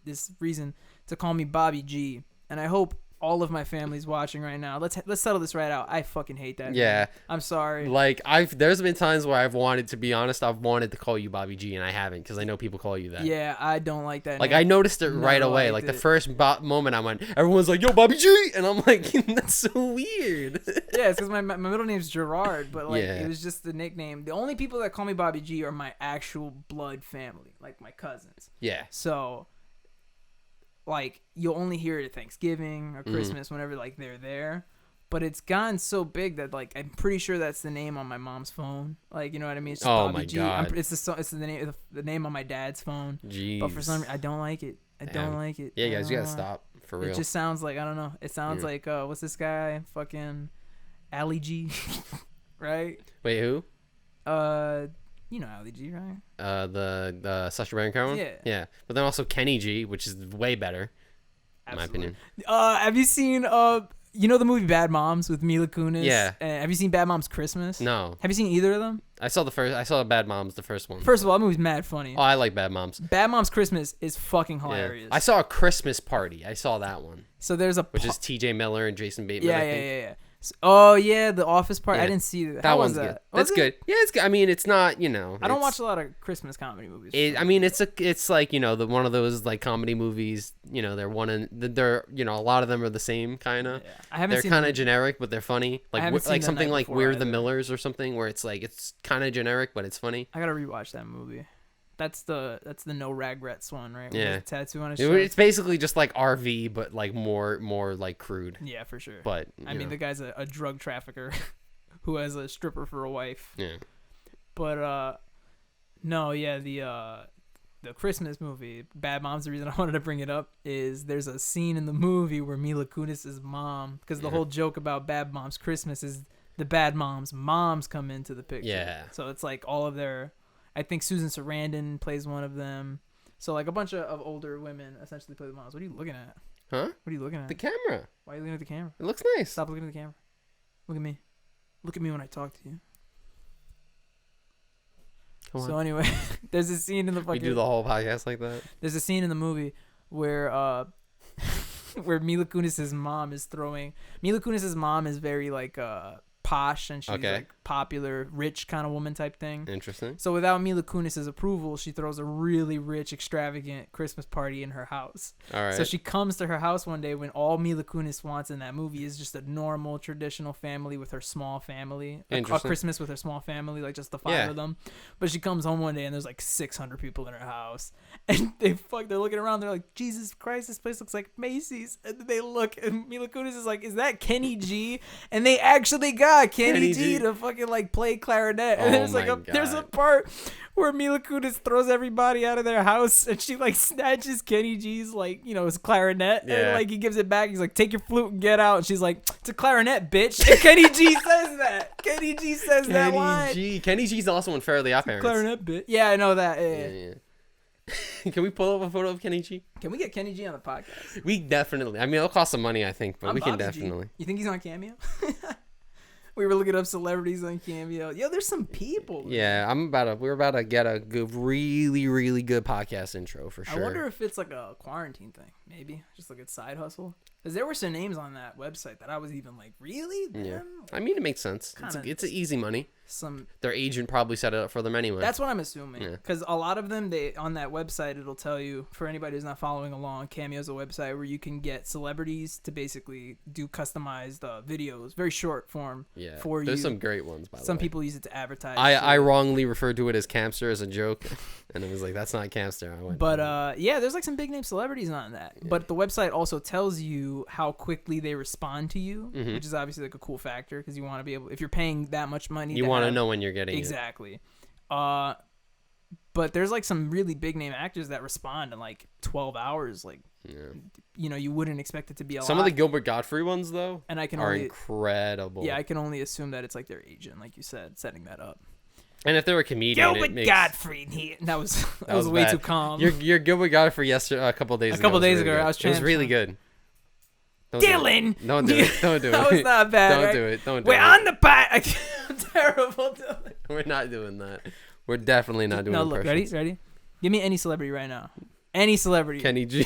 this reason to call me Bobby G, and I hope all of my family's watching right now. Let's settle this right out. I fucking hate that. Yeah, name. I'm sorry. Like there's been times where I've wanted to be honest. I've wanted to call you Bobby G, and I haven't because I know people call you that. Yeah, I don't like that. Like name. I noticed it right away. Like the first moment I went, everyone's like, "Yo, Bobby G," and I'm like, "That's so weird." Yeah, it's because my middle name's Gerard, but like it was just the nickname. The only people that call me Bobby G are my actual blood family, like my cousins. Yeah. So. Like you'll only hear it at Thanksgiving or Christmas whenever like they're there, but it's gotten so big that like I'm pretty sure that's the name on my mom's phone. Like you know what I mean? It's just Bobby G. God! It's the name on my dad's phone. Jeez. But for some reason I don't like it. I don't like it. Yeah, guys, you gotta stop for real. It just sounds like I don't know. It sounds like what's this guy? Fucking Ali G, right? Wait, who? You know Ali G, right? The Sacha Baron Cohen? Yeah. But then also Kenny G, which is way better, in my opinion. Have you seen you know the movie Bad Moms with Mila Kunis? Yeah. Have you seen Bad Moms Christmas? No. Have you seen either of them? I saw Bad Moms, the first one. First of all, that movie's mad funny. Oh, I like Bad Moms. Bad Moms Christmas is fucking hilarious. Yeah. I saw A Christmas Party. I saw that one. So there's which is T.J. Miller and Jason Bateman. Yeah. Oh yeah, The Office Part. Yeah. I didn't see that. That one's good. That's good. Yeah, it's good. I mean, it's not, you know. I don't watch a lot of Christmas comedy movies. I mean, it's like, you know, one of those like comedy movies. You know, they're you know, a lot of them are the same kind of. Yeah. I haven't. They're kind of generic, but they're funny. Like something like We're the Millers or something, where it's like it's kind of generic, but it's funny. I gotta rewatch that movie. That's the no regrets one, right? Yeah. With the tattoo on his shirt. It's basically just like RV, but like more like crude. Yeah, for sure. But I mean, the guy's a drug trafficker who has a stripper for a wife. Yeah. But no, yeah, the Christmas movie, Bad Moms. The reason I wanted to bring it up is there's a scene in the movie where Mila Kunis' mom, because the whole joke about Bad Moms Christmas is the Bad moms come into the picture. Yeah. So it's like all of their. I think Susan Sarandon plays one of them. So, like, a bunch of older women essentially play the moms. What are you looking at? Huh? What are you looking at? The camera. Why are you looking at the camera? It looks nice. Stop looking at the camera. Look at me. Look at me when I talk to you. Come on. So, anyway, there's a scene in the fucking... We do the whole podcast like that? There's a scene in the movie where where Mila Kunis' mom is throwing... Mila Kunis' mom is very, like... posh and she's like popular, rich kind of woman type thing. Interesting. So without Mila Kunis' approval, she throws a really rich, extravagant Christmas party in her house. All right. So she comes to her house one day when all Mila Kunis wants in that movie is just a normal, traditional family with her small family. A Christmas with her small family, like just the five of them. But she comes home one day and there's like 600 people in her house. And they're looking around. They're like, Jesus Christ, this place looks like Macy's. And then they look and Mila Kunis is like, is that Kenny G? And they actually got Kenny G to fucking like play clarinet. And there's a part where Mila Kunis throws everybody out of their house and she like snatches Kenny G's like, you know, his clarinet and like he gives it back. He's like, take your flute and get out. And she's like, it's a clarinet, bitch. And Kenny G says that. Kenny G says that line. Kenny G's also in Fairly Odd Parents. Clarinet, bitch. Yeah, I know that. Yeah. Can we pull up a photo of Kenny G? Can we get Kenny G on the podcast? We definitely. I mean, it'll cost some money, I think, but we can definitely. You think he's on Cameo? We were looking up celebrities on Cameo. Yo, there's some people. Yeah, we're about to get a good, really, really good podcast intro for sure. I wonder if it's like a quarantine thing. Maybe just like a side hustle. Because there were some names on that website that I was even like, really? Them? Yeah. I mean, it makes sense. It's an easy money. Their agent probably set it up for them anyway. That's what I'm assuming. Because a lot of them, on that website, it'll tell you, for anybody who's not following along, Cameo's a website where you can get celebrities to basically do customized videos, very short form for you. There's some great ones, by the way. Some people use it to advertise. I wrongly referred to it as Campster as a joke, and it was like, that's not Campster. There's like some big name celebrities on that. Yeah. But the website also tells you how quickly they respond to you, which is obviously like a cool factor because you want to be able, if you're paying that much money, you want to know when you're getting exactly. But there's like some really big name actors that respond in like 12 hours. Like, you wouldn't expect it to be a lot. Some of the Gilbert Gottfried ones, though, and are incredible. Yeah, I can only assume that it's like their agent, like you said, setting that up. And if they're a comedian, Gilbert Gottfried, that was way too calm. Your Gilbert Gottfried yesterday, a couple days ago. I was trying. It was really good. Dylan, don't do it. Don't do it. That was not bad. Don't right? do it. Don't do it. We're on the pot. I'm terrible. Dylan. We're not doing that. We're definitely not doing. No, look, ready? Give me any celebrity right now. Any celebrity. Kenny G.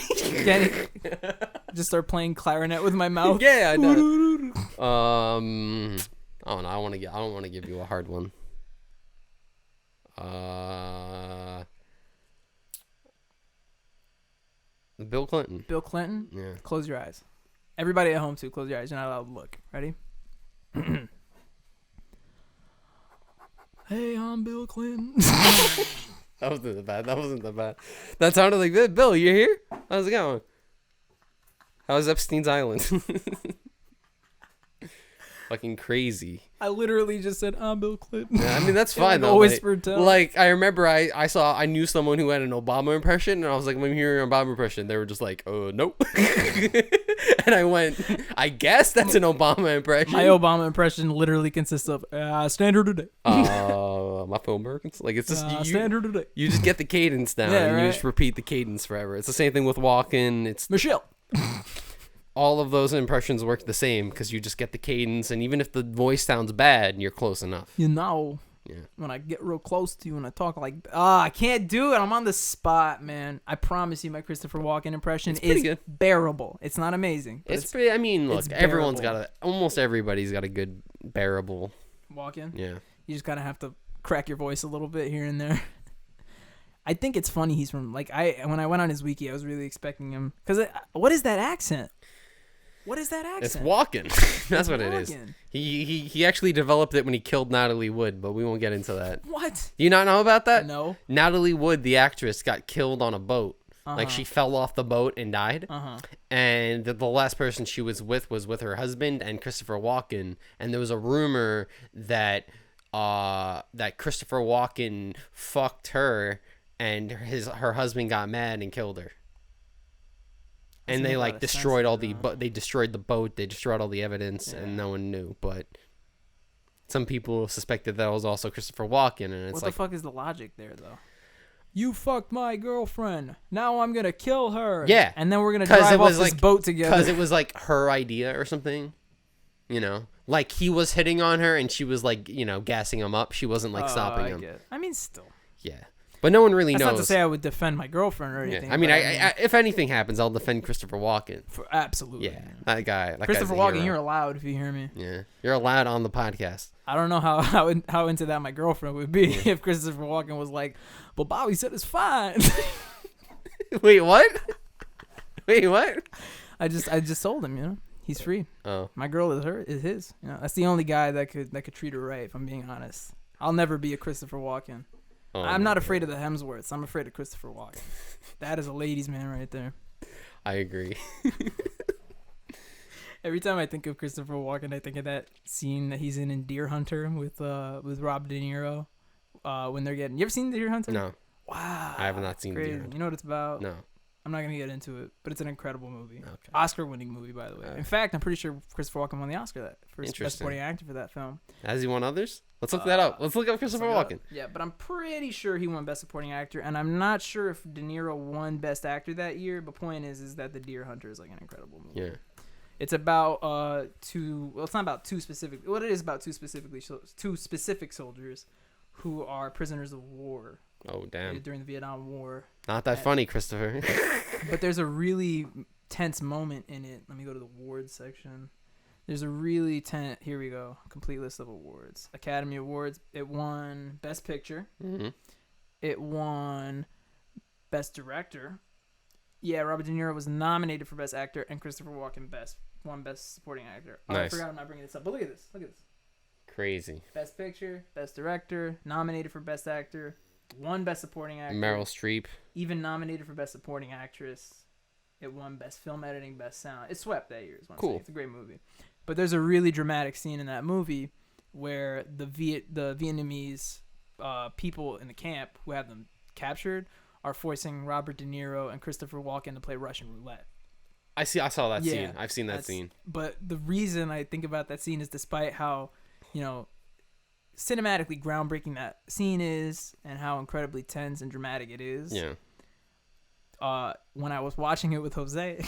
Just start playing clarinet with my mouth. Yeah, I know. Oh no, I don't want to give you a hard one. Bill Clinton. Bill Clinton? Yeah. Close your eyes. Everybody at home too, close your eyes. You're not allowed to look. Ready? Hey, I'm Bill Clinton. That wasn't that bad. That sounded like, Bill, you here? How's it going? How's Epstein's Island? Fucking crazy. I literally just said, I'm Bill Clinton. Yeah, I mean, that's fine, though. A whispered tone. Like, I remember I knew someone who had an Obama impression, and I was like, let me hear your Obama impression. They were just like, nope. And I went, I guess that's an Obama impression. My Obama impression literally consists of, standard today. My fellow Americans. Like, it's just, standard today. You just get the cadence down, and you just repeat the cadence forever. It's the same thing with walking. It's Michelle. All of those impressions work the same because you just get the cadence, and even if the voice sounds bad, you're close enough. When I get real close to you and I talk like, I can't do it. I'm on the spot, man. I promise you, my Christopher Walken impression is good. Bearable. It's not amazing. It's pretty. I mean, look, almost everybody's got a good bearable Walken. Yeah, you just gotta have to crack your voice a little bit here and there. I think it's funny he's from when I went on his wiki, I was really expecting him because what is that accent? What is that accent? It's Walken. That's what it is. He actually developed it when he killed Natalie Wood, but we won't get into that. What? Do you not know about that? No. Natalie Wood, the actress, got killed on a boat. Like, she fell off the boat and died. And the last person she was with her husband and Christopher Walken. And there was a rumor that that Christopher Walken fucked her, and her husband got mad and killed her. And they destroyed they destroyed the boat, they destroyed all the evidence, and no one knew. But some people suspected that was also Christopher Walken, and it's what the fuck is the logic there, though? You fucked my girlfriend. Now I'm gonna kill her. Yeah, and then we're gonna drive off this boat together. Because it was like her idea or something. You know, like he was hitting on her, and she was gassing him up. She wasn't stopping him. I mean, still. Yeah. But no one really knows. That's not to say I would defend my girlfriend or anything. Yeah. I mean, if anything happens, I'll defend Christopher Walken. Absolutely. Yeah, that guy. Christopher Walken, you're allowed if you hear me. Yeah, you're allowed on the podcast. I don't know how into that my girlfriend would be if Christopher Walken was like, "But Bobby said it's fine." Wait, what? Wait, what? I just told him, he's free. Oh, my girl is his. That's the only guy that could treat her right. If I'm being honest, I'll never be a Christopher Walken. Oh, I'm not afraid of the Hemsworths. I'm afraid of Christopher Walken. That is a ladies' man right there. I agree. Every time I think of Christopher Walken, I think of that scene that he's in Deer Hunter with Rob De Niro when they're getting. You ever seen Deer Hunter? No. Wow. I have not seen Deer Hunter. You know what it's about? No. I'm not gonna get into it, but it's an incredible movie. Okay. Oscar-winning movie, by the way. In fact, I'm pretty sure Christopher Walken won the Oscar for best supporting actor for that film. Has he won others? Let's look that up. Let's look up Christopher Walken. Yeah, but I'm pretty sure he won best supporting actor, and I'm not sure if De Niro won best actor that year. But point is that The Deer Hunter is an incredible movie. Yeah. It's about it's not about two specific. Well, it is about two specific soldiers who are prisoners of war. Oh, damn. During the Vietnam War. Not that funny, Christopher. But there's a really tense moment in it. Let me go to the awards section. There's a really tense... Here we go. Complete list of awards. Academy Awards. It won Best Picture. Mm-hmm. It won Best Director. Yeah, Robert De Niro was nominated for Best Actor, and Christopher Walken won Best Supporting Actor. Oh, nice. I forgot I'm not bringing this up. But look at this. Look at this. Crazy. Best Picture, Best Director, nominated for Best Actor, won Best Supporting Actor. Meryl Streep. Even nominated for Best Supporting Actress. It won Best Film Editing, Best Sound. It swept that year. Cool. It's a great movie. But there's a really dramatic scene in that movie where the Vietnamese people in the camp who have them captured are forcing Robert De Niro and Christopher Walken to play Russian roulette. I saw that scene. I've seen that scene. But the reason I think about that scene is despite how, cinematically groundbreaking that scene is and how incredibly tense and dramatic it is. Yeah. When I was watching it with Jose,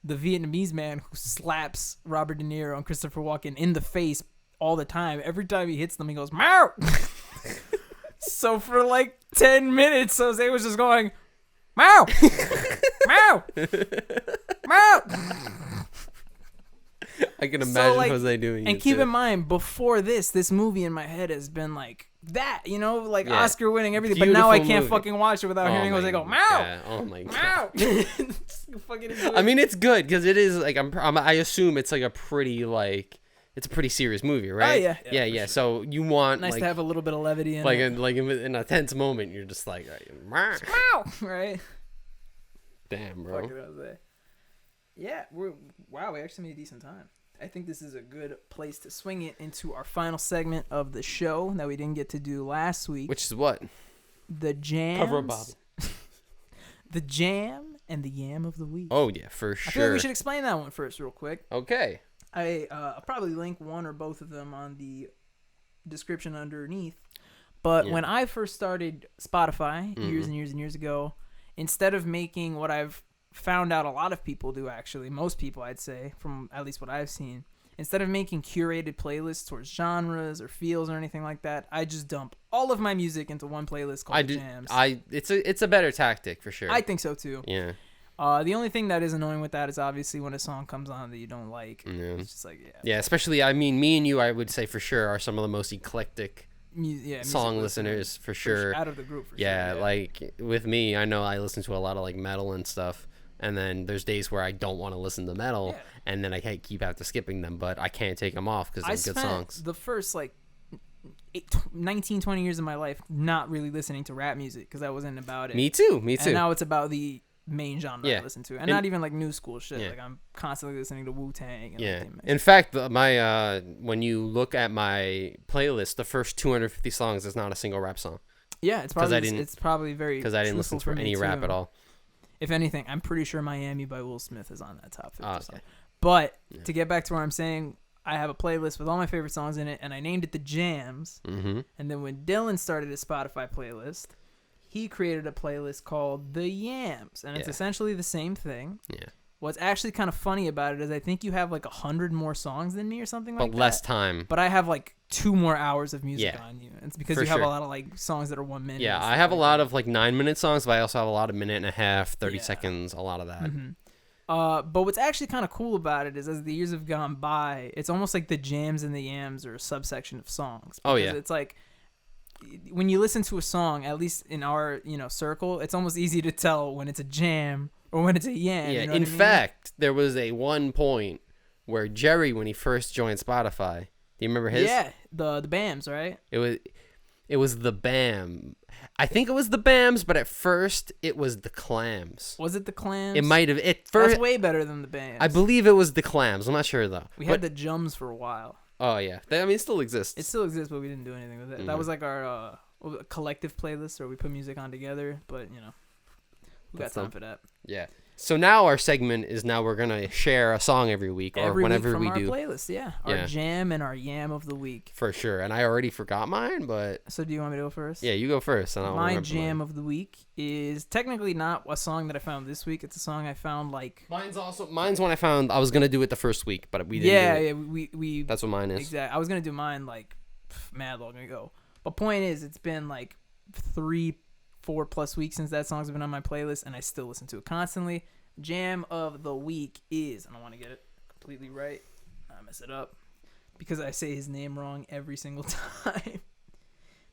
the Vietnamese man who slaps Robert De Niro and Christopher Walken in the face all the time, every time he hits them, he goes, "Meow!" So for like 10 minutes, Jose was just going, "Meow! Meow! Meow!" I can imagine Jose doing it. And keep in mind, before this movie in my head has been like that, Oscar winning everything. But now I can't fucking watch it without hearing Jose go, "Meow! Oh my Meow!" I mean, it's good because it is like I assume it's like a pretty it's a pretty serious movie, right? Oh, yeah. Sure. So you want nice to have a little bit of levity in it. In a tense moment, you're just like, "Meow!" Right? Damn, bro. Fucking Jose. Yeah, we actually made a decent time. I think this is a good place to swing it into our final segment of the show that we didn't get to do last week. Which is what? The jams. Cover up, Bob. The jam and the yam of the week. Oh, yeah, for sure. I feel like we should explain that one first real quick. Okay. I'll probably link one or both of them on the description underneath. But when I first started Spotify years and years and years ago, instead of making what I've found out a lot of people do, actually, most people I'd say, from at least what I've seen, instead of making curated playlists towards genres or feels or anything like that, I just dump all of my music into one playlist called Jams. It's a better tactic for sure. I think so too. Yeah. The only thing that is annoying with that is obviously when a song comes on that you don't like. Yeah. It's just like, yeah, especially, I mean, me and you, I would say for sure, are some of the most eclectic song listeners for sure. Out of the group for sure. Yeah, like with me, I know I listen to a lot of like metal and stuff. And then there's days where I don't want to listen to metal, and then I can't keep after skipping them, but I can't take them off because they're good songs. The first 19, 20 years of my life not really listening to rap music because I wasn't about it. Me too. And now it's about the main genre I listen to, and not even like new school shit. Like I'm constantly listening to Wu-Tang. In fact, my when you look at my playlist, the first 250 songs is not a single rap song. Yeah, it's probably very because I didn't listen to any rap at all. If anything, I'm pretty sure Miami by Will Smith is on that top 50 song. But to get back to where I'm saying, I have a playlist with all my favorite songs in it, and I named it The Jams. Mm-hmm. And then when Dylan started his Spotify playlist, he created a playlist called The Yams. And it's essentially the same thing. Yeah. What's actually kind of funny about it is I think you have like 100 more songs than me or something like that. But less time. But I have like 2 more hours of music on you. It's because you have a lot of like songs that are 1 minute. Yeah, I have a lot of like 9-minute songs, but I also have a lot of minute and a half, 30 seconds, a lot of that. Mm-hmm. But what's actually kind of cool about it is as the years have gone by, it's almost like the jams and the yams are a subsection of songs. It's like when you listen to a song, at least in our circle, it's almost easy to tell when it's a jam or when it's a yam. Yeah, you know in fact, there was a one point where Jerry, when he first joined Spotify, do you remember his? Yeah, the BAMs, right? It was the BAM. I think it was the BAMs, but at first it was the Clams. Was it the Clams? It might have. That's way better than the BAMs. I believe it was the Clams. I'm not sure though. We had the Jums for a while. Oh yeah, it still exists. It still exists, but we didn't do anything with it. Mm-hmm. That was like our collective playlist where we put music on together. But we got time for that. Yeah. So now our segment is we're gonna share a song every week or whenever we do. Our playlist, our jam and our yam of the week. For sure, and I already forgot mine, but. So do you want me to go first? Yeah, you go first. And my jam of the week is technically not a song that I found this week. It's a song I found like. Mine's one I found. I was gonna do it the first week, but we didn't. Yeah, we. That's what mine is. Exactly. I was gonna do mine like mad long ago. But point is, it's been like 3-4 plus weeks since that song's been on my playlist, and I still listen to it constantly. Jam of the week is, and I want to get it completely right. I mess it up because I say his name wrong every single time.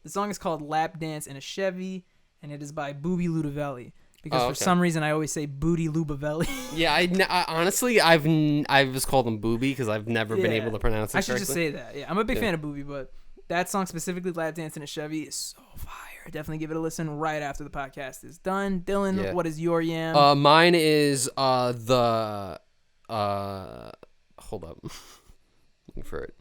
The song is called Lap Dance in a Chevy, and it is by Boobie Lootaveli. Because for some reason I always say Booty Lubavelli. Yeah, I honestly I've just called him Boobie because I've never been able to pronounce it correctly. I should just say that. Yeah, I'm a big fan of Boobie, but that song specifically, Lap Dance in a Chevy, is so fire. Definitely give it a listen right after the podcast is done. Dylan, what is your yam? Mine is the hold up. Looking for it.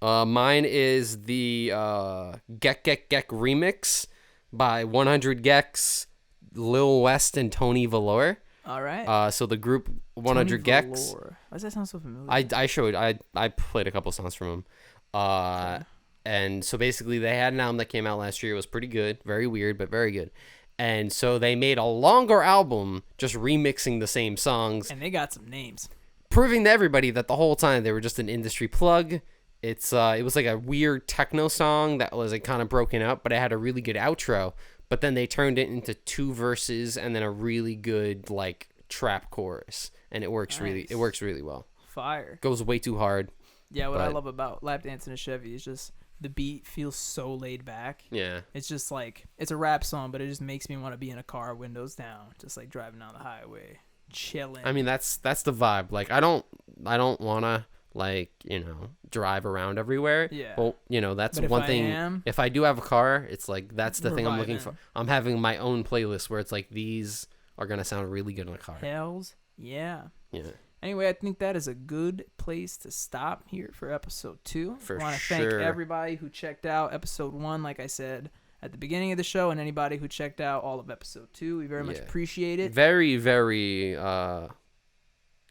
Mine is the gecgecgec remix by 100 gecs, Lil West and Tony Velour. All right. So the group 100 gecs. Why does that sound so familiar? I played a couple songs from him. Okay. And so basically they had an album that came out last year. It was pretty good, very weird, but very good. And so they made a longer album just remixing the same songs. And they got some names. Proving to everybody that the whole time they were just an industry plug. It was like a weird techno song that was like kind of broken up, but it had a really good outro. But then they turned it into 2 verses and then a really good like trap chorus, and it works really well. Fire. Goes way too hard. Yeah, what I love about Lap Dancing to Chevy is just the beat feels so laid back. Yeah. It's just like, it's a rap song, but it just makes me want to be in a car, windows down, just like driving down the highway, chilling. I mean, that's the vibe. Like, I don't want to, like, you know, drive around everywhere. Yeah. Well, you know, that's one thing. If I do have a car, it's like, that's the thing I'm looking for. I'm having my own playlist where it's like, these are going to sound really good in a car. Hells yeah. Yeah. Anyway, I think that is a good place to stop here for episode 2. For sure. I want to thank everybody who checked out episode 1, like I said at the beginning of the show, and anybody who checked out all of episode 2. We very much appreciate it. Very, very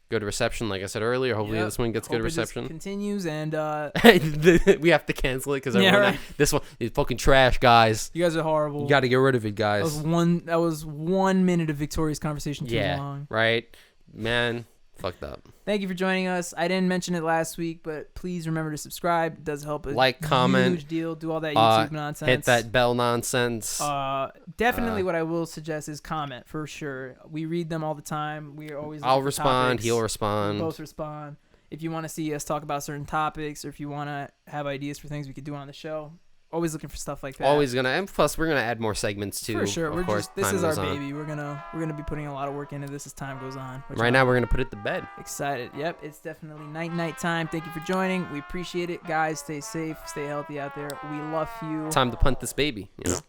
good reception, like I said earlier. Hopefully this one gets good reception. It continues, and we have to cancel it because this one is fucking trash, guys. You guys are horrible. You got to get rid of it, guys. That was 1 minute of Victoria's conversation too long. Right, man. Fucked up. Thank you for joining us. I didn't mention it last week, but please remember to subscribe. It does help. Like, comment. Huge deal. Do all that YouTube nonsense. Hit that bell nonsense. Definitely what I will suggest is comment for sure. We read them all the time. We are always I'll respond. Topics. He'll respond. We both respond. If you want to see us talk about certain topics, or if you want to have ideas for things we could do on the show, always looking for stuff like that. And plus we're gonna add more segments too. For sure. This is our baby. We're gonna be putting a lot of work into this as time goes on. Right now we're gonna put it to bed. Excited. Yep, it's definitely night time. Thank you for joining. We appreciate it, guys. Stay safe, stay healthy out there. We love you. Time to punt this baby, you know.